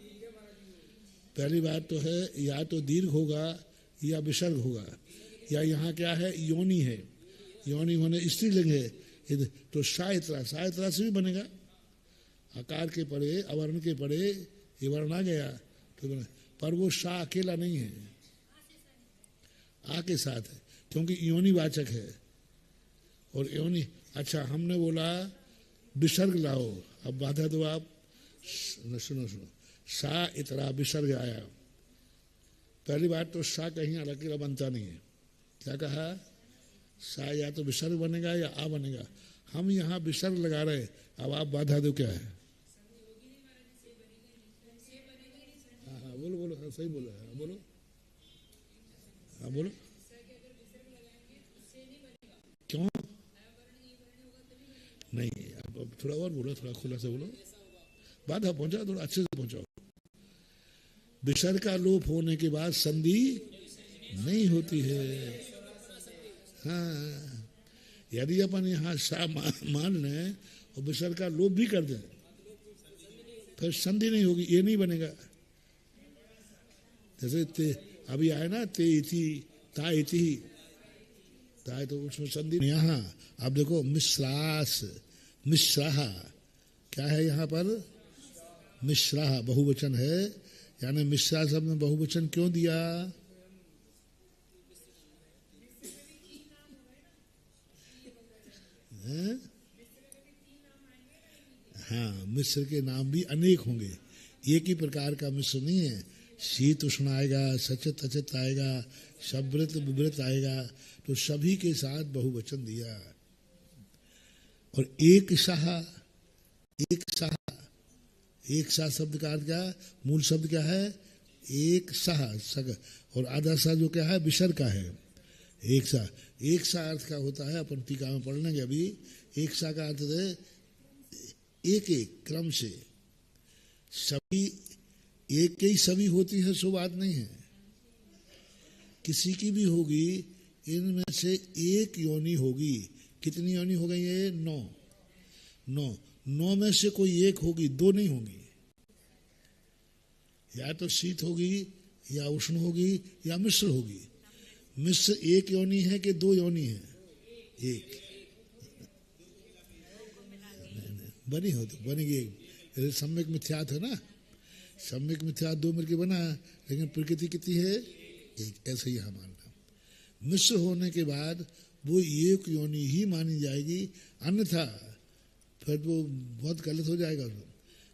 पहली बात तो है, या तो दीर्घ होगा या विसर्ग होगा, या यहाँ क्या है? योनि है। योनि होने स्त्रीलिंग है, तो सायत्रा, सायत्रा से भी बनेगा। आकार के पड़े, अवर्ण के पड़े, ये वर्ण आ गया तो बना। पर वो सा अकेला नहीं है, आ के साथ है, क्योंकि योनि वाचक है। और योनि, अच्छा हमने बोला विसर्ग लाओ, अब बाधा दो आप। सुनो सुनो, सा इतरा विसर्ग आया। पहली बात तो सा कहीं अकेला बनता नहीं है। क्या कहा? सा या तो विसर्ग बनेगा या आ बनेगा। हम यहाँ विसर्ग लगा रहे, अब आप बाधा दो क्या है? हाँ हाँ बोलो बोलो, हाँ सही बोलो, हाँ बोलो, हाँ बोलो। क्यों नहीं? अब थोड़ा और बोलो, थोड़ा खुला से बोलो, बाधा पहुंचाओ, थोड़ा अच्छे से पहुंचाओ। विसर्ग का लोप होने के बाद संधि नहीं होती है। हाँ, यदि अपन यहाँ सा मान लें और विसर्ग का लोप भी कर दें, फिर संधि नहीं होगी, ये नहीं बनेगा। जैसे ते अभी आए ना, ते इति ता इति, ता तो उसमें संधि। यहाँ आप देखो मिश्रास, मिश्राह, क्या है यहाँ पर? मिश्राह बहुवचन है, यानी मिश्रा शब्द में बहुवचन क्यों दिया? हाँ, मिश्र के नाम भी अनेक होंगे, एक ही प्रकार का मिश्र नहीं है। शीत उष्ण आएगा, सचित अचित आएगा, शब्रत विवृत आएगा, तो सभी के साथ बहुवचन दिया। और एक शाह, एक शाह, एक शाह शब्द का अर्थ क्या? मूल शब्द क्या है? एक शाह, सग, और आधा शाह जो क्या है? विसर्ग का है। एक शाह, एक शाह अर्थ का होता है, अपन टीका में पढ़ लेंगे अभी। एक शाह का अर्थ है एक एक क्रम से, सभी एक ही सभी होती है, सो बात नहीं है, किसी की भी होगी, इनमें से एक योनि होगी। कितनी योनि हो गई है? 9। 9, 9 में से कोई एक होगी, 2 नहीं होगी। या तो शीत होगी, या उष्ण होगी, या मिश्र होगी। मिश्र एक योनि है कि 2 योनि है? एक बनी हो तो बनेगी एक। जैसे सम्यक मिथ्यात्व है ना, सम्यक मिथ्यात्व 2 मिलकर बना, लेकिन प्रकृति कितनी है? एक। ऐसे ही यहाँ मानना। मिश्र होने के बाद वो एक योनि ही मानी जाएगी, अन्यथा फिर वो बहुत गलत हो जाएगा।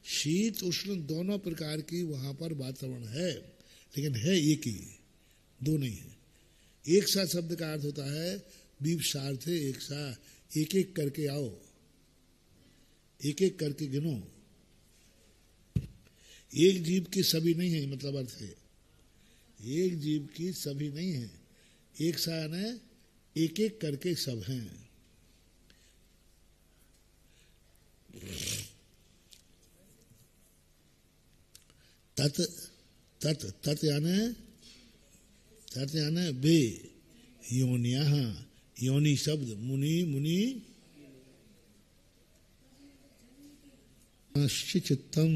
शीत उष्ण दोनों प्रकार की वहां पर वातावरण है, लेकिन है एक ही, 2 नहीं है। एक सा शब्द का अर्थ होता है बीपसार्थ है, एक सा, एक एक करके आओ, एक एक करके गिनो। एक जीव की सभी नहीं है, मतलब अर्थ है एक जीव की सभी नहीं है। एक सा यानी एक एक करके सब हैं। तत् तत् तत् यानी बे योनिया, योनि शब्द मुनि मुनि चित्तम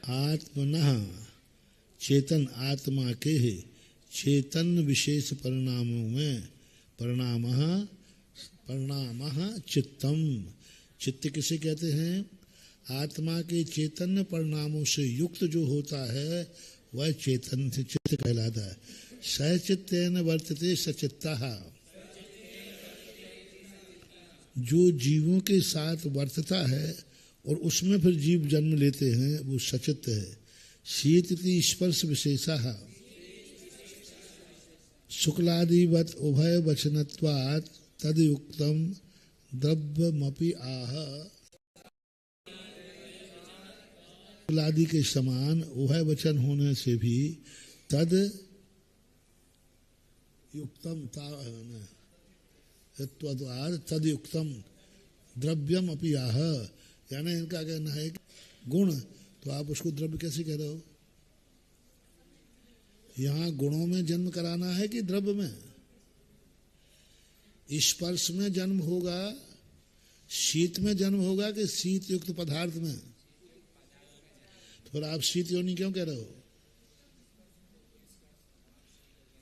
आत्मनः चेतन आत्मा के चेतन विशेष परिणामों में परिणाम चित्तम, चित्त किसे कहते हैं? आत्मा के चैतन्य परिणामों से युक्त जो होता है वह चेतन से चित्त कहलाता है। सचित्तेन वर्तते सचित्तः, जो जीवों के साथ वर्तता है और उसमें फिर जीव जन्म लेते हैं वो सचित्त है। शीतति स्पर्श विशेषः शुक्लादिवत उभय वचनत्वात् तदयुक्तम द्रव्यमपि आह। शुक्लादि के समान उभय वचन होने से भी तद युक्तम तदयुक्तम द्रव्यम अपि आह, यानी इनका कहना है कि गुण, तो आप उसको द्रव्य कैसे कह रहे हो? यहाँ गुणों में जन्म कराना है कि द्रव्य में? स्पर्श में जन्म होगा, शीत में जन्म होगा कि शीत युक्त पदार्थ में? तो फिर आप शीत योनि क्यों कह रहे हो?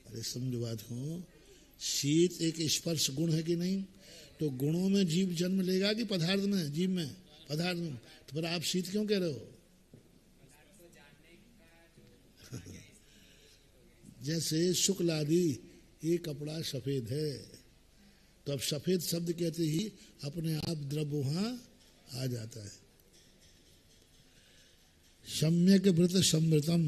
अरे समझो बात को, शीत एक स्पर्श गुण है कि नहीं? तो गुणों में जीव जन्म लेगा कि पदार्थ में? जीव में, पदार्थ में। तो फिर आप शीत क्यों कह रहे हो? जैसे शुक्ल आदि ये कपड़ा सफेद है, तो अब सफेद शब्द कहते ही अपने आप द्रव्य वहां आ जाता है। सम्यक व्रत समृतम,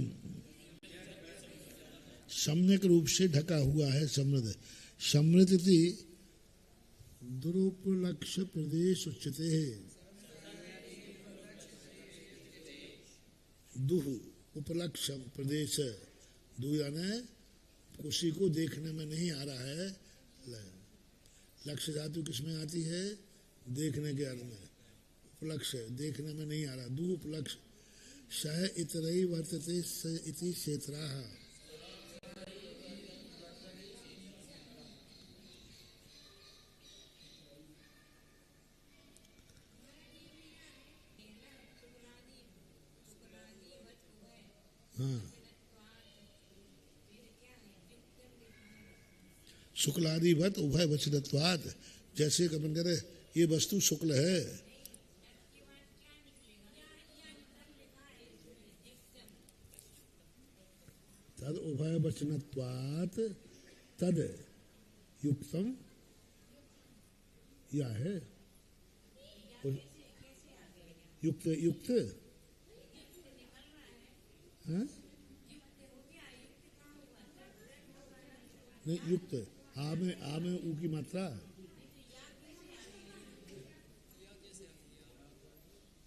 सम्यक रूप से ढका हुआ है, समृद्ध। समृद्धि दुरुपलक्ष्य प्रदेश उच्चते है। दुह उपलक्ष्य प्रदेश, दु यानी किसी को देखने में नहीं आ रहा है। लक्ष्य धातु किसमें आती है? देखने के अर्थ में। उपलक्ष्य देखने में नहीं आ रहा, दु उपलक्ष्य। सह इतरई वर्तते स इति क्षेत्राः। हाँ, शुक्लादिवत उभय वचनत्वात्, जैसे कमन करे ये वस्तु शुक्ल है, तद उभय वचनत्वात् तद युक्तम, या है युक्त युक्त, हाँ? नहीं, युक्त आ में ऊ की मात्रा,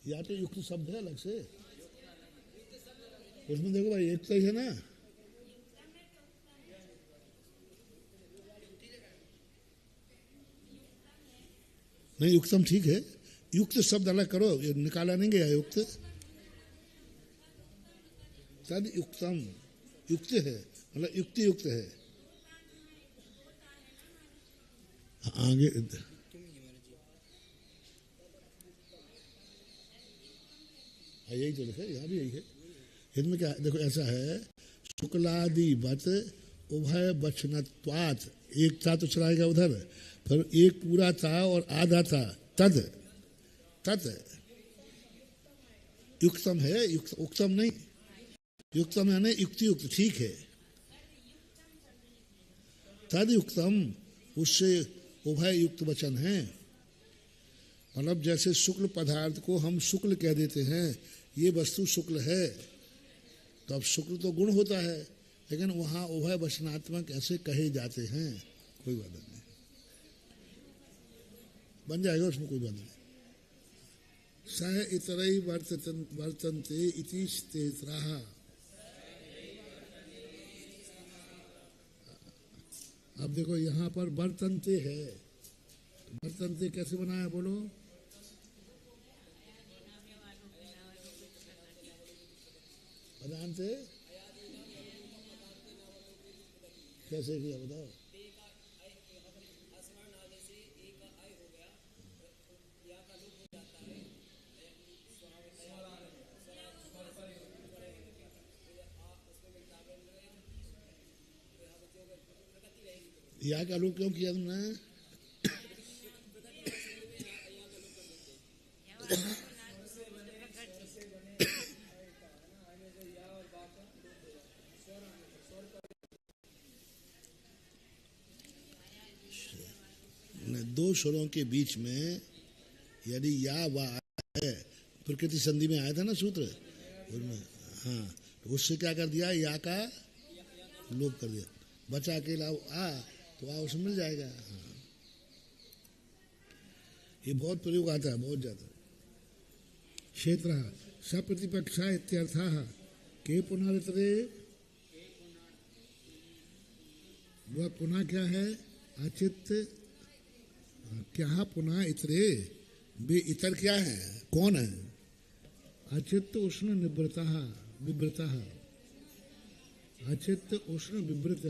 या तो युक्त शब्द है अलग से, उसमें देखो भाई एक तो ही है ना। नहीं, युक्तम ठीक है, युक्त शब्द अलग करो, ये निकाला नहीं गया युक्त। तद युक्तम, युक्त है मतलब युक्ति युक्त है। आगे यही तो लिखा है, यहाँ भी यही है। इनमें क्या देखो, ऐसा है शुक्लादिवत उभय वचनत्वात्, एक था तो चलाएगा उधर, फिर एक पूरा था और आधा था, तद तत् युक्तम है, उक्तम नहीं। युक्तम यानी युक्ति युक्त, ठीक है। तद युक्तम, उससे उभय युक्त वचन है। मतलब जैसे शुक्ल पदार्थ को हम शुक्ल कह देते हैं, ये वस्तु शुक्ल है, तो अब शुक्ल तो गुण होता है, लेकिन वहाँ उभय वचनात्मक ऐसे कहे जाते हैं, कोई बात नहीं, बन जाएगा उसमें कोई बात नहीं। सह इतरई वर्तन्ते इति स्तेत्राः। अब देखो यहाँ पर वर्तन्ते है, वर्तन्ते कैसे बनाया बोलो? अदान से कैसे किया बताओ? या का लोग क्यों किया तुमने? दो स्वरों के बीच में यदि या वा है, प्रकृति संधि में आया था ना सूत्र उसमें, हाँ, तो उससे क्या कर दिया, या का लोप कर दिया, बचा अकेला आ, तो आ उसमें मिल जाएगा। हाँ, ये बहुत प्रयोग आता है, बहुत ज्यादा। क्षेत्र सप्रतिपक्षा इत्यर्थः के पुनरितरे, वह पुनः क्या है, अचित्त, क्या पुनः इतरे, वे इतर क्या है, कौन है, अचित्त उष्ण निवृता, विवृता, अचित्त उष्ण विवृत,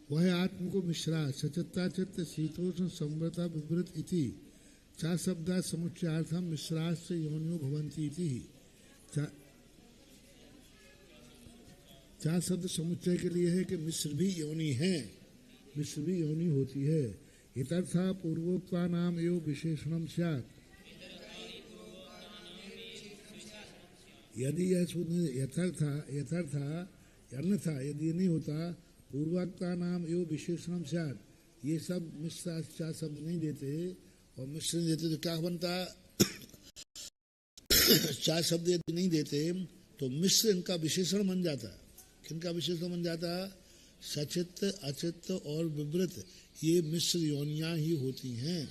वह आत्म को मिश्रा, सचित्ता चित्त शीतोष्ण संवृता विवृत इति चा शब्दा समुच्चयार्थम मिश्राश्च योनियो भवन्ति इति। चा शब्द समुच्चय के लिए है कि मिश्र भी योनि है, मिश्र भी योनि होती है। इतर्था पूर्वोक्ता नाम एवं विशेषणम स्यात्, यदि यह यथर्था अन्यथा यदि नहीं होता, पूर्वोक्ता नाम एवं विशेषणम स्यात्, ये सब मिश्र चा शब्द नहीं देते और मिश्र नहीं देते तो क्या बनता, चा शब्द यदि नहीं देते तो मिश्र इनका विशेषण बन जाता। किनका विशेषण बन जाता, सचित्त अचित्त और विवृत, ये मिश्र योनियां ही होती हैं,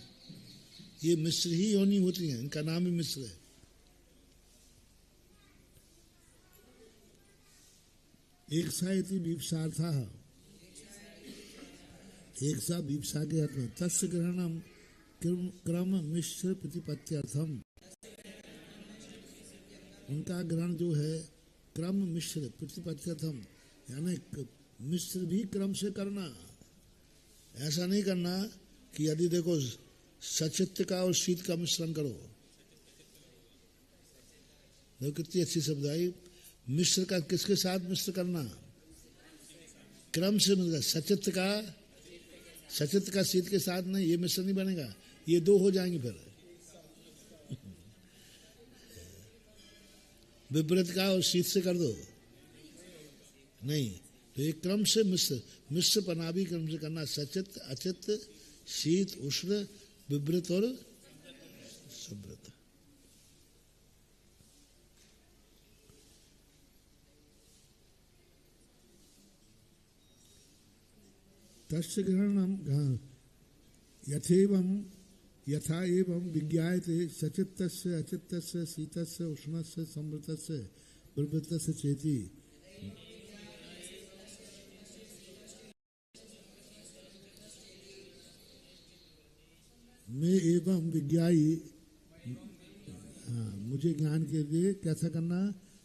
ये मिश्र ही योनि होती हैं, इनका नाम ही मिश्र है। एक सा इति बीप्सार्था, एक सा बीप्सा के अर्थ में, तस्य ग्रहणम क्रम मिश्र प्रतिपत्त्यर्थम, उनका ग्रहण जो है क्रम मिश्र प्रतिपत्त्यर्थम, यानी मिश्र भी क्रम से करना, ऐसा नहीं करना कि यदि देखो सचित्त का और शीत का मिश्रण करो, देखो कितनी अच्छी शब्द आई, मिश्र का किसके साथ मिश्र करना, क्रम से मिलेगा, सचित्त का शीत के साथ नहीं, ये मिश्र नहीं बनेगा, ये दो हो जाएंगे फिर। विपरीत का और शीत से कर दो नहीं, तो एक क्रम से मिश्र पना भी क्रम से करना, सचित्त अचित्त शीत उष्ण विवृत और सुव्रत। तस्य ग्रहणम यथा एवं विज्ञायते सचित्तस्य अचित्तस्य शीतस्य उष्णस्य संवृतस्य विवृतस्य चेति, मैं एवं विज्ञाई, मुझे ज्ञान के लिए कैसा करना,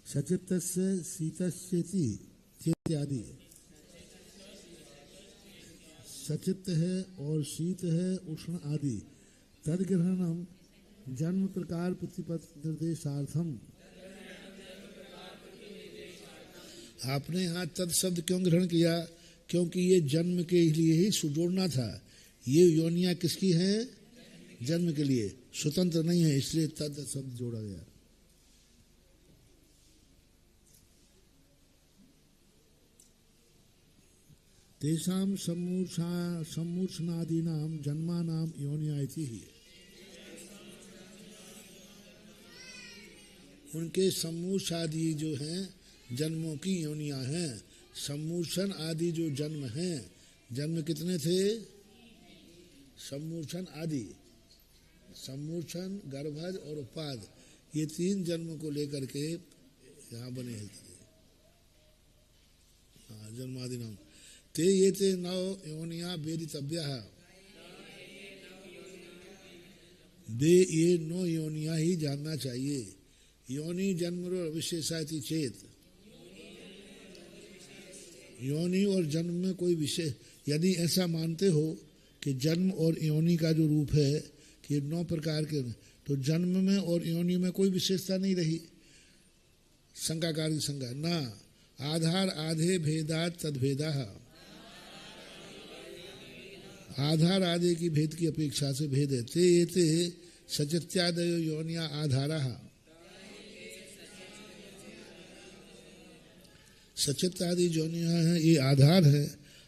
सचित्तस्य शीतस्येति इत्यादि, सचित्त है और शीत है उष्ण आदि, तदग्रहणम जन्म प्रकार प्रतिपत्ति निर्देशार्थम। आपने यहाँ तद शब्द क्यों ग्रहण किया, क्योंकि ये जन्म के लिए ही सुजोड़ना था, ये योनियां किसकी हैं, जन्म के लिए, स्वतंत्र नहीं है, इसलिए तद शब्द जोड़ा गया। तेषाम सम्मूर्छनादीनाम जन्मानाम योनिया इति ही, उनके सम्मूर्छ आदि जो हैं जन्मों की योनियां हैं। सम्मूर्छन आदि जो जन्म हैं, जन्म कितने थे, सम्मूर्छन आदि, सम्मूर्छन गर्भज और उपाद, ये तीन जन्म को लेकर के यहाँ बने हैं। जन्मादि नाम ते ये ते नव योनिया वेदितव्या, वे ये नौ योनिया ही जानना चाहिए। योनि जन्म विशेषाति चेत, योनि और जन्म में कोई विशेष, यदि ऐसा मानते हो कि जन्म और योनि का जो रूप है कि 9 प्रकार के, तो जन्म में और योनि में कोई विशेषता नहीं रही। शंकाकारी शंका ना आधार आधे भेदात तद्भेदा, आधार आधे की भेद की अपेक्षा से भेद है। ते सचित्यादयो योनिया आधारा, सचित आदि योनिया है ये आधार है।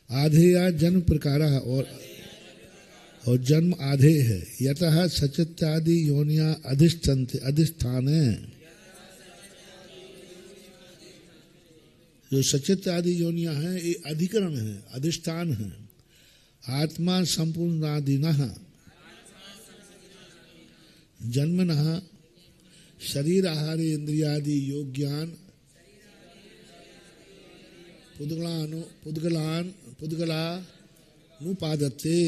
आधे या जन्म प्रकारा और जन्म आधे है। यतः सचित आदि योनिया अधिष्ठान है। जो सचित आदि योनिया है ये अधिकरण है, अधिष्ठान है। आत्मा संपूर्णादिनः जन्मनः शरीर आहार इंद्रियादि योग ज्ञान पुद्गलानुपादते।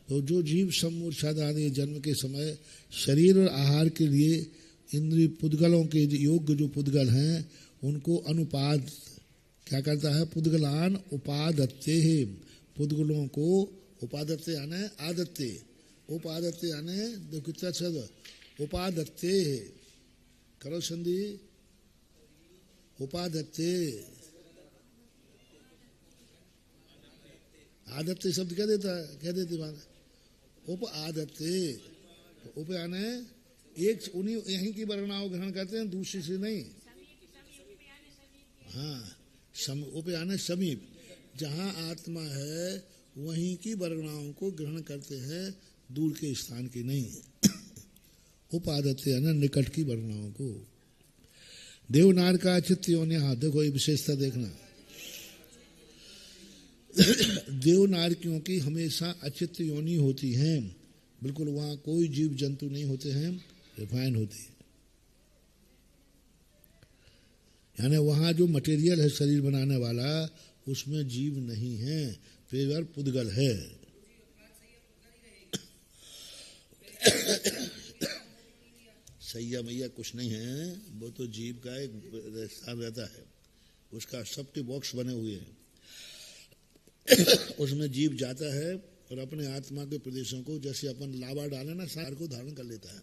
तो जो जीव सम्मूर्छादादि जन्म के समय शरीर और आहार के लिए इंद्रिय पुद्गलों के योग्य जो पुद्गल हैं उनको अनुपाद क्या करता है? पुद्गलान उपादत्ते है। पुद्गलों को उपादत्ते यानी आदत्ते, उपादत्ते यानी देखो कितना शब्द उपादत्ते है। करो संधि उपादत्ते, आदत्ते शब्द कह देता है, कह देती बात उप आदत्ते। उप यानी एक उन्हीं यहीं की वर्णनाओं ग्रहण करते हैं, दूसरी से नहीं। हाँ उप यानी समीप, जहाँ आत्मा है वहीं की वर्णनाओं को ग्रहण करते हैं, दूर के स्थान की नहीं। उपादत्ते यानी निकट की वर्णनाओं को। देवनार का चित्त योनि, हाँ देखो ये विशेषता देखना। देवनारकियों की हमेशा अचित्त योनि होती हैं, बिल्कुल वहाँ कोई जीव जंतु नहीं होते हैं, रिफाइन होती है। यानी वहाँ जो मटेरियल है शरीर बनाने वाला उसमें जीव नहीं है, पेवर पुद्गल है। सैया मैया कुछ नहीं है, वो तो जीव का एक स्थान रहता है, उसका सबके बॉक्स बने हुए हैं। उसमें जीव जाता है और अपने आत्मा के प्रदेशों को, जैसे अपन लावा डाले ना, सार को धारण कर लेता है।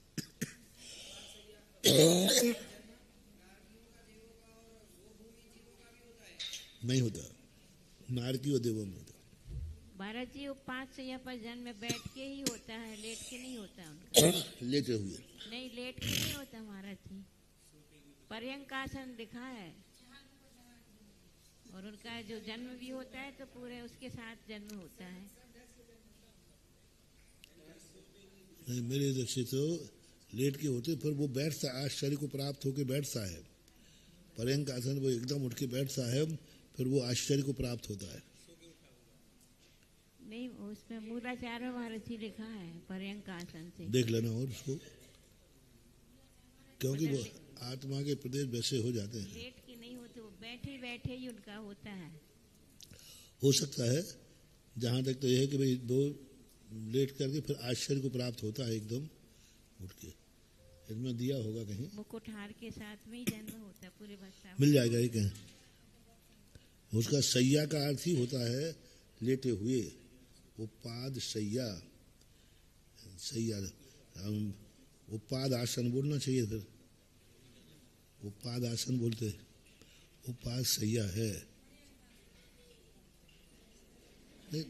नहीं होता, नारकी और देवों में होता। भारत जी वो 5 सैया पर जन्म में बैठ के ही होता है, लेट के नहीं होता उनका। लेटे हुए नहीं, लेट के नहीं होता महाराज जी, पर्यंकासन लिखा है। और उनका जो जन्म भी होता है तो पूरे उसके साथ जन्म होता है। नहीं, मेरे दृष्टि तो लेट के होते, फिर वो बैठता है, आश्चर्य को प्राप्त होकर बैठता है। पर्यंक आसन वो एकदम उठ के बैठता है, फिर वो आश्चर्य को प्राप्त होता है। नहीं, उसमें मूलाचार में महाराज जी लिखा है पर्यंक आसन से। देख लेना और उसको, क्योंकि वो आत्मा के प्रदेश वैसे हो जाते हैं। लेट के नहीं होते, वो बैठे बैठे ही उनका होता है। हो सकता है, जहाँ तक तो यह है कि भाई दो लेट करके फिर आश्चर्य को प्राप्त होता है एकदम उठ के। इसमें दिया होगा कहीं, मुकुटहार के साथ में ही जन्म होता है पूरे बच्चा। मिल जाएगा ये कहीं। उसका सैया का अर्थ ही होता है लेटे हुए, उपाद सैया, सैया उपाद आसन बोलना चाहिए, फिर उपाद आसन बोलते, उपाद सैया है। नहीं,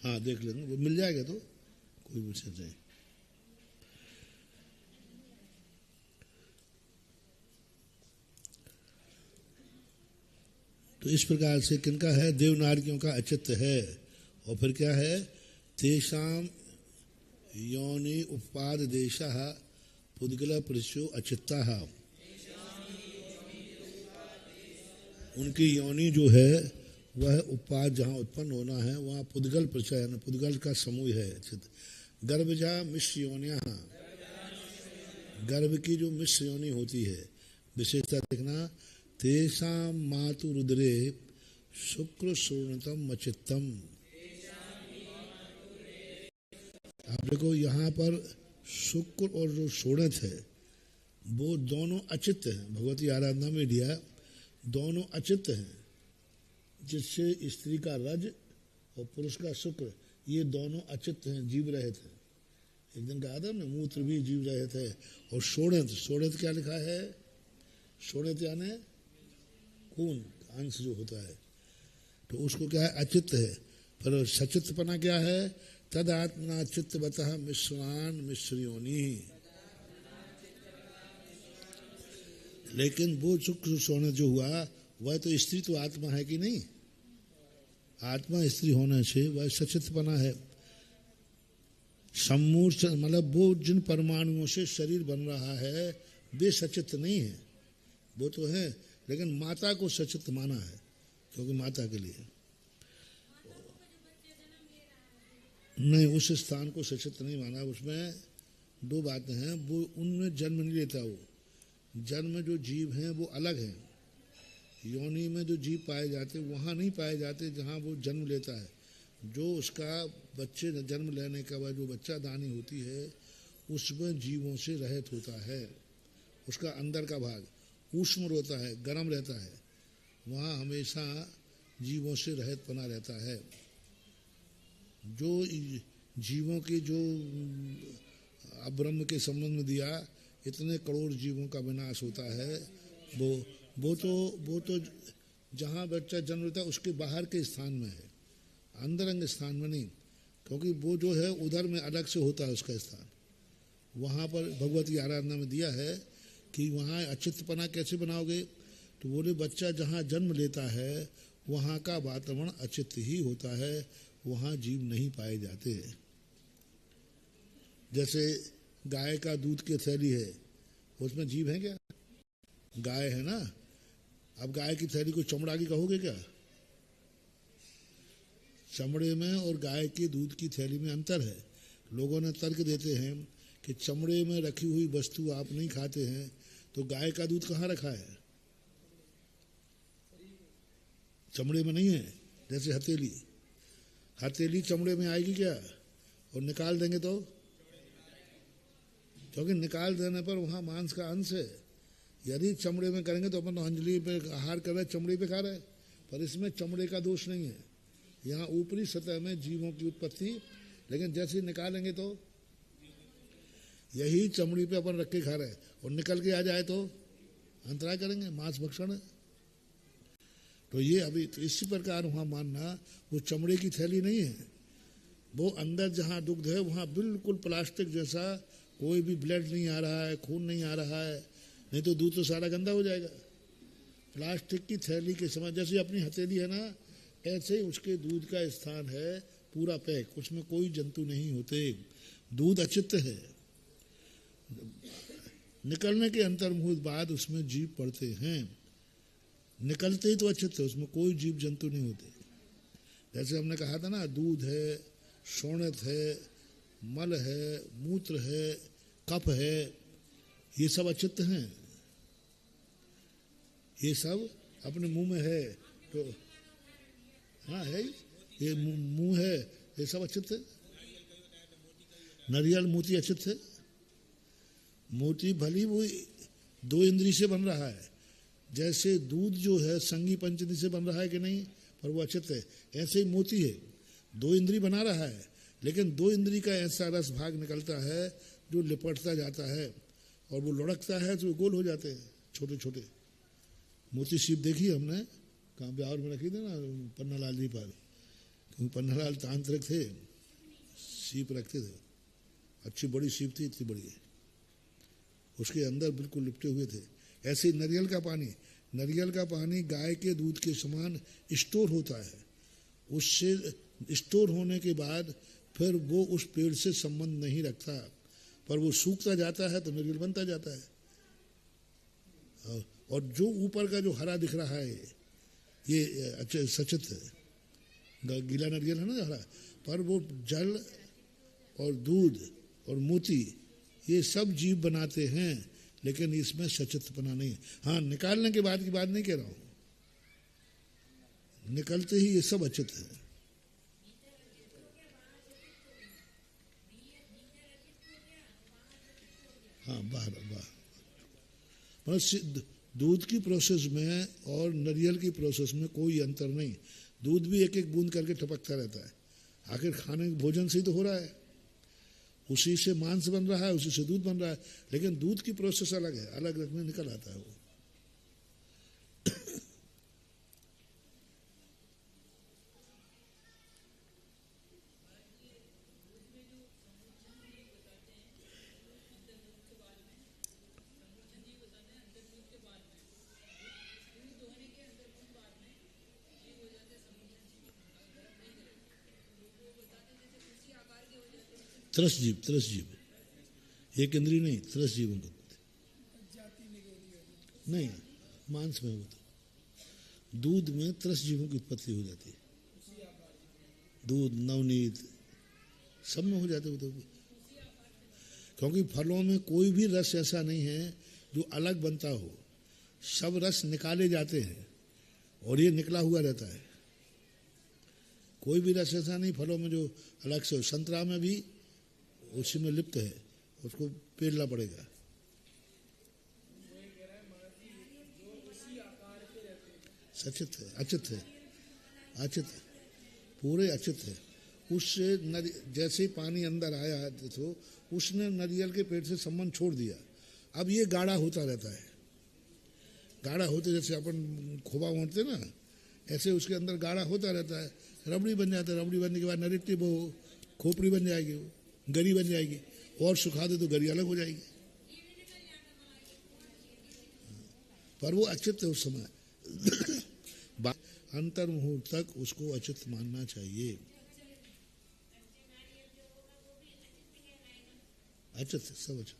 हाँ देख लेंगे, वो मिल जाएगा तो कोई विषय नहीं। तो इस प्रकार से किनका है? देवनारकियों का अचित्त है। और फिर क्या है? तेषाम योनि उपाद देशः पुद्गल पुरुषो अचित्ता। उनकी योनि जो है वह उपाद जहाँ उत्पन्न होना है वहाँ पुद्गल पुरुष है, पुद्गल का समूह है। अचित्त गर्भजा मिश्र योनिया, गर्भ की जो मिश्र योनि होती है, विशेषता देखना। तेषाम मातु रुद्रे शुक्र सूर्णतम अचित्तम। आप देखो यहाँ पर शुक्र और जो शोणित है वो दोनों अचित्त हैं। भगवती आराधना में दिया दोनों अचित्त हैं, जिससे स्त्री का रज और पुरुष का शुक्र, ये दोनों अचित्त हैं, जीव रहित हैं। एक दिन कहा था ना, मूत्र भी जीव रहित है। और शोणित, शोणित क्या लिखा है? शोणित यानी खून अंश जो होता है, तो उसको क्या है? अचित्त है। पर सचित्तपना क्या है? तद आत्मना चित्तवतः मिश्रान मिश्रियोनि। लेकिन वो शुक्र शोणित जो हुआ वह तो स्त्री तो आत्मा है कि नहीं? आत्मा स्त्री होने से वह सचित्तपना है। सम्मूर्छ मतलब वो जिन परमाणुओं से शरीर बन रहा है वे सचित्त नहीं है, वो तो है, लेकिन माता को सचित्त माना है, क्योंकि माता के लिए नहीं, उस स्थान को सचित्त नहीं माना। उसमें दो बातें हैं, वो उनमें जन्म नहीं लेता। वो जन्म जो जीव हैं वो अलग हैं। योनि में जो जीव पाए जाते वहाँ नहीं पाए जाते जहाँ वो जन्म लेता है। जो उसका बच्चे जन्म लेने का बाद जो बच्चा दानी होती है उसमें जीवों से रहित होता है। उसका अंदर का भाग ऊष्म होता है, गर्म रहता है, वहाँ हमेशा जीवों से रहित बना रहता है। जो जीवों की जो ब्रह्म के संबंध में दिया, इतने करोड़ जीवों का विनाश होता है, वो तो जहाँ बच्चा जन्म लेता है उसके बाहर के स्थान में है, अंतरंग स्थान में नहीं, क्योंकि वो जो है उधर में अलग से होता है उसका स्थान। वहाँ पर भगवती आराधना में दिया है कि वहाँ अचित्तपना कैसे बनाओगे, तो बोले बच्चा जहाँ जन्म लेता है वहाँ का वातावरण अचित्त ही होता है, वहाँ जीव नहीं पाए जाते। जैसे गाय का दूध की थैली है, उसमें जीव है क्या? गाय है ना। अब गाय की थैली को चमड़ा की कहोगे क्या? चमड़े में और गाय के दूध की थैली में अंतर है। लोगों ने तर्क देते हैं कि चमड़े में रखी हुई वस्तु आप नहीं खाते हैं, तो गाय का दूध कहाँ रखा है? चमड़े में नहीं है। जैसे हथेली, हथेली चमड़े में आएगी क्या? और निकाल देंगे तो, क्योंकि निकाल देने पर वहाँ मांस का अंश है। यदि चमड़े में करेंगे तो अपन तो अंजलि पे आहार कर रहे, चमड़े पे खा रहे, पर इसमें चमड़े का दोष नहीं है। यहाँ ऊपरी सतह में जीवों की उत्पत्ति, लेकिन जैसे निकालेंगे तो यही चमड़ी पे अपन रख के खा रहे, और निकल के आ जाए तो अंतराय करेंगे, मांस भक्षण है। तो ये अभी तो इसी प्रकार वहाँ मानना, वो चमड़े की थैली नहीं है, वो अंदर जहाँ दुग्ध है वहाँ बिल्कुल प्लास्टिक जैसा, कोई भी ब्लड नहीं आ रहा है, खून नहीं आ रहा है, नहीं तो दूध तो सारा गंदा हो जाएगा। प्लास्टिक की थैली के समान जैसे अपनी हथेली है ना, ऐसे ही उसके दूध का स्थान है पूरा पैक, उसमें कोई जंतु नहीं होते। दूध अचित्त है। निकलने के अंतर्मुहूर्त बाद उसमें जीव पड़ते हैं, निकलते ही तो अचित्त है, उसमें कोई जीव जंतु नहीं होते। जैसे हमने कहा था ना, दूध है, शोणित है, मल है, मूत्र है, कफ है, ये सब अचित्त हैं। ये सब अपने मुंह में है तो हाँ है, ये मुंह है, ये सब अचित्त है। नारियल मोती अचित्त है। मोती भली वो दो इंद्री से बन रहा है, जैसे दूध जो है संगी पंचनी से बन रहा है कि नहीं, पर वो अचित्त है। ऐसे ही मोती है, दो इंद्री बना रहा है, लेकिन दो इंद्री का ऐसा रस भाग निकलता है जो लिपटता जाता है, और वो लुढ़कता है तो गोल हो जाते हैं छोटे छोटे। मोती सीप देखी हमने, कहाँ ब्यावर में रखी थी ना पन्नालाल जी पर, क्योंकि पन्नालाल तांत्रिक थे, सीप रखते थे, अच्छी बड़ी सीप थी, इतनी बड़ी, उसके अंदर बिल्कुल लिपटे हुए थे। ऐसे नारियल का पानी, नारियल का पानी गाय के दूध के समान स्टोर होता है। उससे स्टोर होने के बाद फिर वो उस पेड़ से संबंध नहीं रखता, पर वो सूखता जाता है तो नारियल बनता जाता है। और जो ऊपर का जो हरा दिख रहा है ये अच्छा सचित है, गीला नारियल है ना हरा, पर वो जल और दूध और मोती ये सब जीव बनाते हैं, लेकिन इसमें सचित्तपना नहीं है। हाँ, निकालने के बाद की बात नहीं कह रहा हूँ, निकलते ही ये सब अचित है। हाँ, बाहर बाहर दूध की प्रोसेस में और नारियल की प्रोसेस में कोई अंतर नहीं। दूध भी एक एक बूंद करके टपकता रहता है, आखिर खाने भोजन से ही तो हो रहा है, उसी से मांस बन रहा है, उसी से दूध बन रहा है, लेकिन दूध की प्रोसेस अलग है, अलग रंग में निकल आता है वो। त्रस जीव, एक इंद्री नहीं, त्रस जीवों को नहीं, मांस में होता, दूध में त्रस जीवों की उत्पत्ति हो जाती है, दूध नवनीत सब में हो जाते होते, क्योंकि फलों में कोई भी रस ऐसा नहीं है जो अलग बनता हो, सब रस निकाले जाते हैं और ये निकला हुआ रहता है। कोई भी रस ऐसा नहीं फलों में जो अलग से हो। संतरा में भी उसी में लिप्त है, उसको पेड़ना पड़ेगा। सचित है, अचित है, अचित पूरे अचित है। उससे जैसे ही पानी अंदर आया तो उसने नारियल के पेड़ से संबंध छोड़ दिया। अब ये गाढ़ा होता रहता है, गाढ़ा होते जैसे अपन खोबा मोड़ते ना, ऐसे उसके अंदर गाढ़ा होता रहता है, रबड़ी बन जाता है। रबड़ी बनने के बाद नरिट्टी वो खोपड़ी बन जाएगी, वो गरी बन जाएगी, और सुखा दे तो गरी अलग हो जाएगी, पर वो अचित है उस समय। अंतर मुहूर्त तक उसको अचित मानना चाहिए। अचित सब अचित,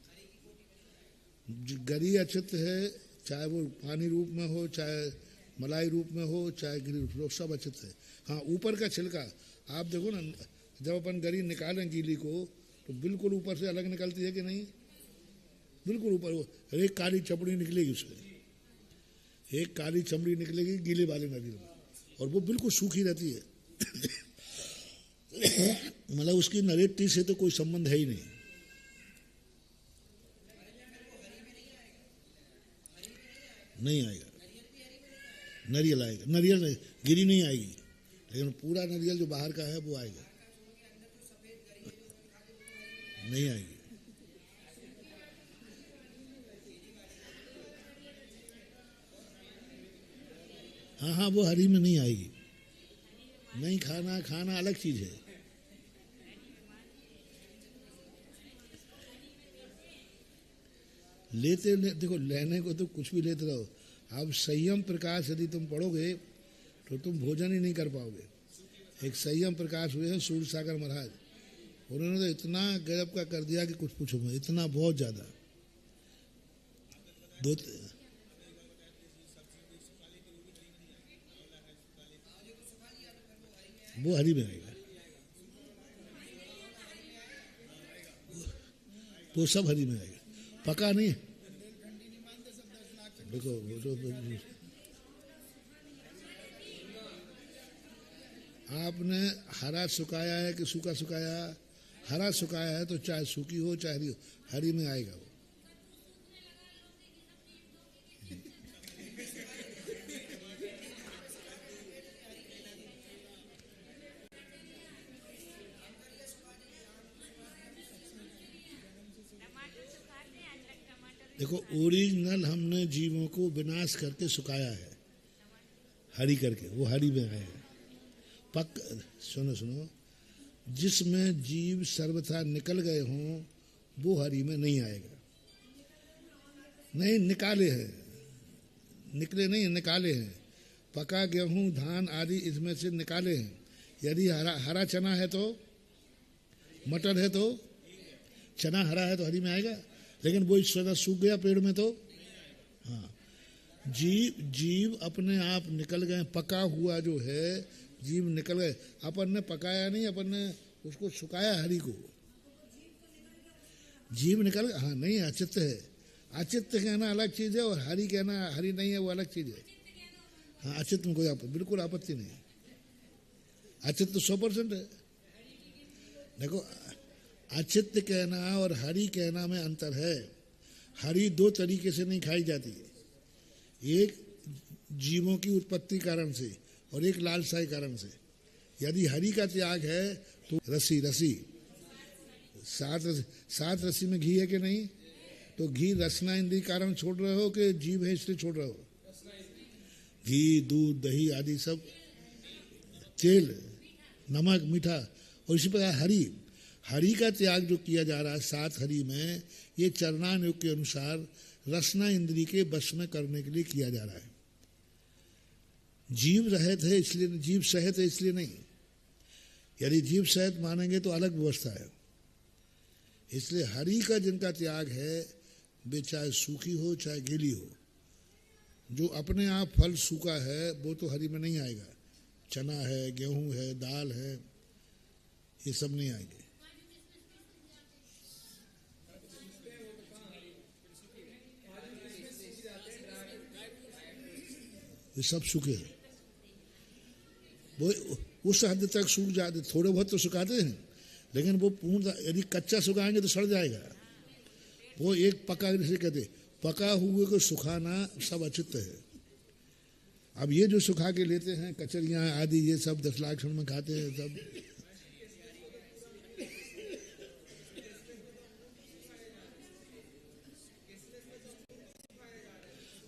गरी अचित है, चाहे वो पानी रूप में हो, चाहे मलाई रूप में हो, चाहे गिरी रूप में हो, सब अचित है। हाँ, ऊपर का छिलका आप देखो ना, जब अपन गरी निकालें गीली को तो बिल्कुल ऊपर से अलग निकलती है कि नहीं, बिल्कुल ऊपर एक काली चमड़ी निकलेगी उसमें, एक काली चमड़ी निकलेगी गीले वाले नारियल में, और वो बिल्कुल सूखी रहती है। मतलब उसकी नरेटी से तो कोई संबंध है ही नहीं। नहीं आएगा, नारियल आएगा, नारियल नहीं, गिरी नहीं आएगी, लेकिन पूरा नारियल जो बाहर का है वो आएगा, नहीं आएगी। हाँ हाँ, वो हरी में नहीं आएगी। नहीं, खाना खाना अलग चीज है। देखो, लेने को तो कुछ भी लेते रहो। अब संयम प्रकाश यदि तुम पढ़ोगे तो तुम भोजन ही नहीं कर पाओगे। एक संयम प्रकाश हुए हैं सूर्य सागर महाराज, उन्होंने तो इतना गजब का कर दिया कि कुछ पूछो मत, इतना बहुत ज्यादा। वो हरी में आएगा, वो सब हरी में आएगा, पका नहीं। देखो वो तो आपने हरा सुखाया है कि सूखा सुखाया, हरा सुखाया है तो चाहे सूखी हो चाहे हरी हो, हरी में आएगा वो। देखो, ओरिजिनल हमने जीवों को विनाश करके सुखाया है, हरी करके, वो हरी में आएगा। सुनो सुनो, जिसमें जीव सर्वथा निकल गए हों वो हरी में नहीं आएगा। नहीं, निकाले हैं, निकले नहीं, निकाले हैं। पका गेहूं धान आदि इसमें से निकाले हैं। यदि हरा चना है तो, मटर है तो, चना हरा है तो हरी में आएगा, लेकिन वो इस तरह सूख गया पेड़ में तो। हाँ, जीव अपने आप निकल गए, पका हुआ जो है जीव निकल गए। अपन ने पकाया नहीं, अपन ने उसको सुखाया हरी को, जीव निकल गया। हाँ, नहीं, अचित्त है। अचित्त कहना अलग चीज है और हरी कहना हरी नहीं है, वो अलग चीज है। हाँ, अचित्त में कोई बिल्कुल आपत्ति नहीं, अचित्त 100% है। देखो, अचित्त कहना और हरी कहना में अंतर है। हरी दो तरीके से नहीं खाई जाती है। एक जीवों की उत्पत्ति कारण से और एक लालसाई कारण से। यदि हरि का त्याग है तो रसी रसी सात रसी में घी है कि नहीं? तो घी रसना इंद्रिय कारण छोड़ रहे हो कि जीव है इसलिए छोड़ रहे हो? घी, दूध, दही आदि सब, तेल, नमक, मीठा। और इसी प्रकार हरि का त्याग जो किया जा रहा है 7 हरि में, ये चरणान योग के अनुसार रसना इंद्रिय के वश में करने के लिए किया जा रहा है। जीव रहित है इसलिए, जीव सहित है इसलिए नहीं। यदि जीव सहित मानेंगे तो अलग व्यवस्था है। इसलिए हरि का जिनका त्याग है, वे चाहे सूखी हो चाहे गीली हो, जो अपने आप फल सूखा है वो तो हरि में नहीं आएगा। चना है, गेहूं है, दाल है, ये सब नहीं आएंगे। ये सब सूखे हैं। वो उस हद तक सूख जाते, थोड़े बहुत तो सुखाते हैं, लेकिन वो पूर्ण यदि कच्चा सुखाएंगे तो सड़ जाएगा। वो एक पका, जैसे कहते पका हुए को सुखाना सब अचित है। अब ये जो सुखा के लेते हैं कचरियाँ आदि, ये सब 10 लाख में खाते हैं सब।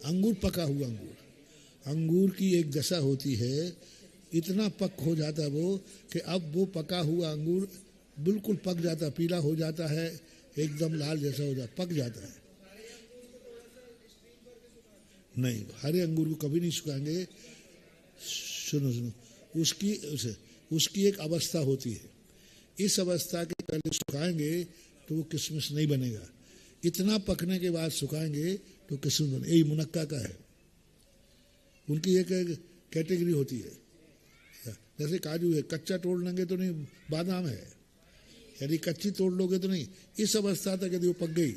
अंगूर, पका हुआ अंगूर की एक दशा होती है, इतना पक हो जाता है वो कि अब वो पका हुआ अंगूर बिल्कुल पक जाता, पीला हो जाता है, एकदम लाल जैसा हो जाता, पक जाता है। नहीं, हरे अंगूर को कभी नहीं सुखाएंगे। सुनो, उसकी एक अवस्था होती है। इस अवस्था के पहले सुखाएंगे तो वो किशमिश नहीं बनेगा। इतना पकने के बाद सुखाएंगे तो किशमिश बने। यही मुनक्का का है, उनकी एक कैटेगरी होती है। जैसे काजू है, कच्चा तोड़ लेंगे तो नहीं, बादाम है, यदि कच्ची तोड़ लोगे तो नहीं। इस अवस्था तक यदि वो पक गई,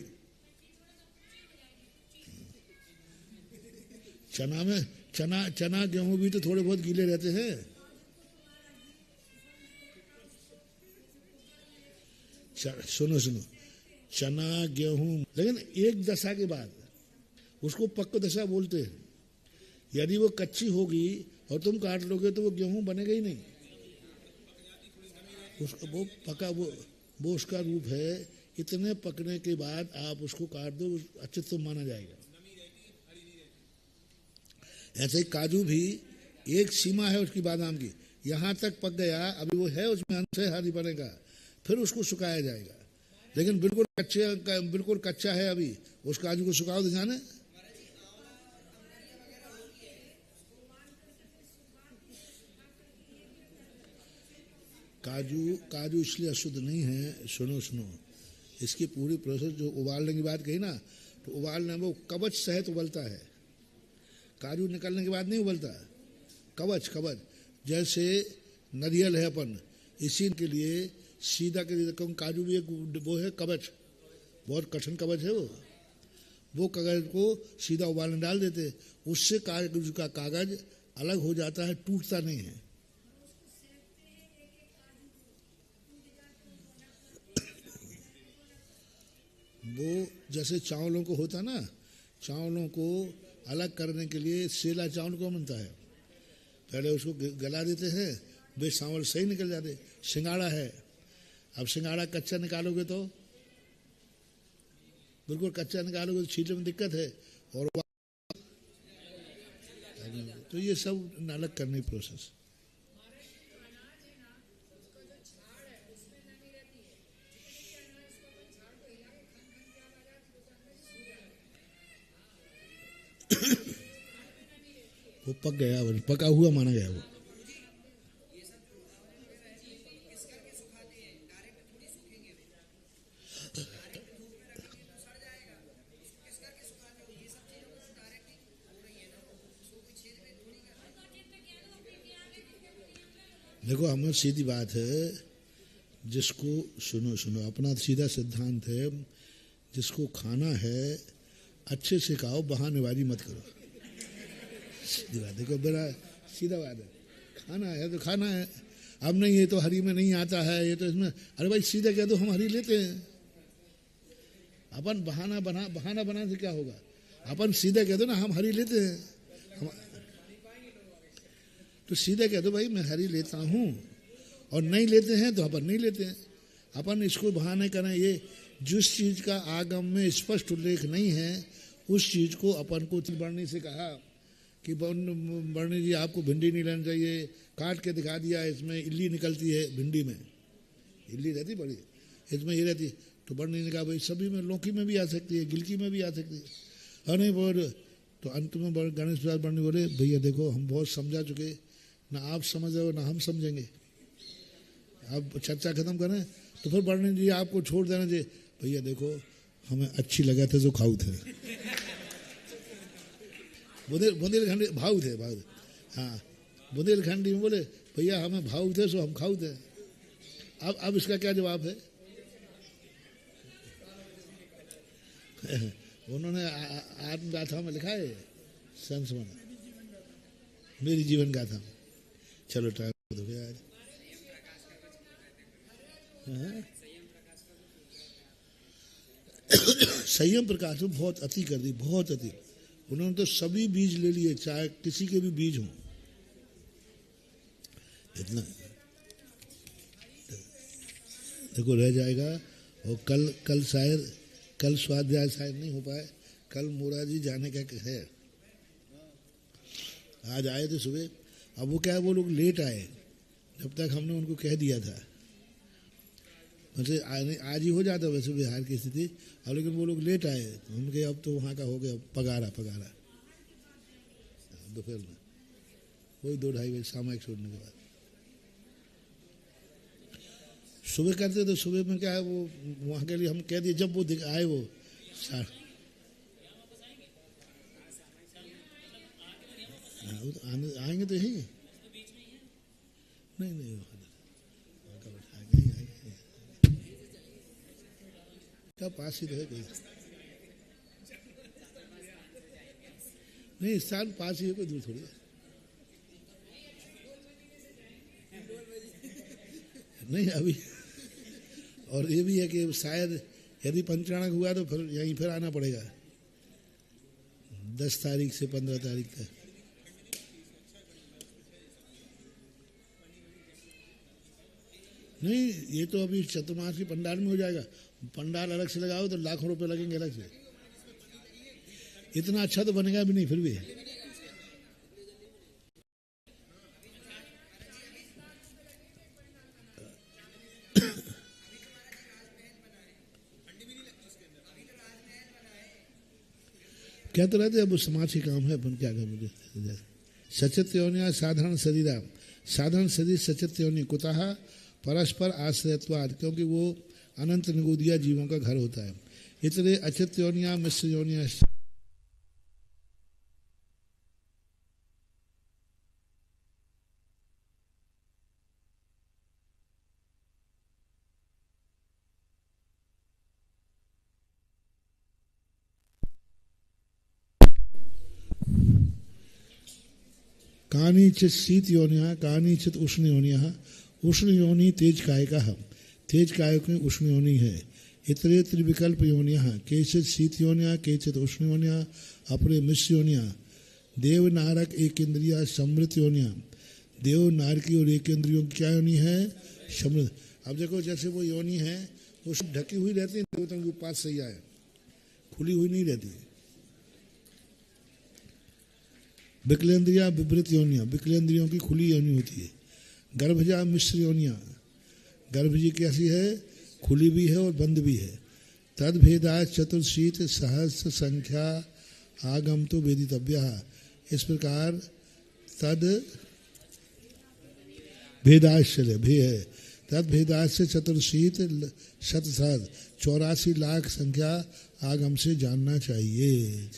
चना गेहूं भी तो थोड़े बहुत गीले रहते हैं। सुनो, चना गेहूं, लेकिन एक दशा के बाद उसको पक्व दशा बोलते हैं। यदि वो कच्ची होगी और तुम काट लोगे तो वो गेहूं बनेगा ही नहीं। उसका वो पका, वो उसका रूप है। इतने पकने के बाद आप उसको काट दो, अच्छे तो माना जाएगा। ऐसे ही काजू भी एक सीमा है उसकी, बादाम की, यहाँ तक पक गया, अभी वो है उसमें अंश है, हरी बनेगा, फिर उसको सुखाया जाएगा। लेकिन बिल्कुल कच्चा है अभी, उस काजू को सुखाओ तो जाने। काजू इसलिए अशुद्ध नहीं है। सुनो, इसकी पूरी प्रोसेस, जो उबालने की बात कही ना, तो उबालने वो कवच सहित उबलता है। काजू निकलने के बाद नहीं उबलता, कवच। जैसे नारियल है अपन, इसी के लिए सीधा के लिए काजू भी एक वो है कवच, बहुत कठिन कवच है वो कागज को सीधा उबालने डाल देते, उससे कागज का कागज अलग हो जाता है, टूटता नहीं है। वो जैसे चावलों को होता ना, चावलों को अलग करने के लिए सेला चावल को बनता है, पहले उसको गला देते हैं, वे चावल सही निकल जाते। सिंगाड़ा है, अब सिंगाड़ा कच्चा निकालोगे तो बिल्कुल कच्चा निकालोगे तो छीलने में दिक्कत है, और तो ये सब अलग करने की प्रोसेस। वो पक गया, पका हुआ माना गया वो। देखो, हमें सीधी बात है, जिसको सुनो अपना सीधा सिद्धांत है, जिसको खाना है अच्छे से खाओ, बहानेबाजी मत करो। सीधी बात, देखो मेरा सीधा बात है, खाना है तो खाना है। अब नहीं, ये तो हरी में नहीं आता है, ये तो इसमें, अरे भाई सीधा कह दो हम हरी लेते हैं। अपन बहाना बना से क्या होगा? अपन सीधे कह दो ना हम हरी लेते हैं, तो सीधे कह दो भाई मैं हरी लेता हूँ, और नहीं लेते हैं तो अपन नहीं लेते हैं। अपन इसको बहाने करें, ये जिस चीज़ का आगम में स्पष्ट उल्लेख नहीं है उस चीज़ को अपन को वर्णी से कहा कि वर्णी जी आपको भिंडी नहीं लेनी चाहिए, काट के दिखा दिया इसमें इल्ली निकलती है, भिंडी में इल्ली रहती बड़ी, इसमें ये रहती, तो वर्णी ने कहा भाई सभी में, लौकी में भी आ सकती है, गिलकी में भी आ सकती है, और नहीं बोल। तो अंत में गणेश प्रसाद वर्णी बोले भैया देखो हम बहुत समझा चुके, ना आप समझ रहे हो ना हम समझेंगे, अब चर्चा खत्म करें। तो फिर वर्णी जी आपको छोड़ देना चाहिए, भैया देखो हमें अच्छी लगा थे जो खाऊ थे, बुंदेलखंडी भाव थे, हाँ बुंदेलखंडी में बोले भैया हमें भाव थे सो हम खाऊ थे। अब इसका क्या जवाब है? उन्होंने आत्मगाथा में लिखा है संस्मरण, मेरी जीवन गाथा। चलो टाइम हो गया आज। संयम प्रकाश में बहुत अति कर दी, बहुत अति। उन्होंने तो सभी बीज ले लिए, चाहे किसी के भी बीज हों, इतना देखो रह जाएगा। और कल शायद कल स्वाध्याय शायद नहीं हो पाए, कल मोराजी जाने का है, आज आए थे सुबह। अब वो क्या है, वो लोग लेट आए, जब तक हमने उनको कह दिया था, वैसे आज ही हो जाता वैसे बिहार की स्थिति, और लेकिन वो लोग लेट आए, उनके अब तो वहाँ का हो गया पगारा दोपहर में, वही 2-2:30 बजे सामयिक छोड़ने के बाद। सुबह करते तो सुबह में क्या है, वो वहाँ के लिए हम कह दिए, जब वो आए वो आएंगे तो यही नहीं क्या पास ही तो है, कोई नहीं, स्थान पास ही है, कोई दूर थोड़ी है। नहीं अभी, और ये भी है कि शायद यदि पंचांग हुआ तो फिर यहीं फिर आना पड़ेगा 10 तारीख से 15 तारीख तक। नहीं ये तो अभी चतुर्मास की पंडाल में हो जाएगा, पंडाल अलग से लगाओ तो लाखों रुपए लगेंगे अलग से, इतना अच्छा तो बनेगा भी नहीं फिर भी। क्या तो रहते, अब समाज के काम है, अपन क्या कर मुझे। सचित योनिया साधारण शरीरा, साधारण शरीर सचित योनि कुतः परस्पर आश्रयत्वाद, क्योंकि वो अनंत निगोदिया जीवों का घर होता है। इतने अचित योनिया मिश्र योनिया, कानीचित शीत योनिया कानीचित उष्ण योनिया, उष्ण योनि तेज कायिका, तेज कायक में उष्ण योनि है। इतरे त्रिविकल्प योनिया केचित शीत योनिया केचित उष्ण योनिया अपरे मिश्र योनिया, देव नारक एक इंद्रिया समृत योनिया, देव नारकी और एक इंद्रियों की क्या योनि है, समृत। अब देखो जैसे वो योनि है वो ढकी हुई रहती है, देवताओं की उपास सैया है, खुली हुई नहीं रहती। विकलेंद्रिया विवृत योनिया, विकलेंद्रियों की खुली योनि होती है। गर्भजा मिश्र योनिया, गर्भ जी कैसी है, खुली भी है और बंद भी है। तद भेदा चतुर्शीत सहस्र संख्या आगम तो वेदितव्य, इस प्रकार तद भेदाश्चर्य भी है, तद भेदाश्य चतुर्शीत शत 84 लाख संख्या आगम से जानना चाहिए।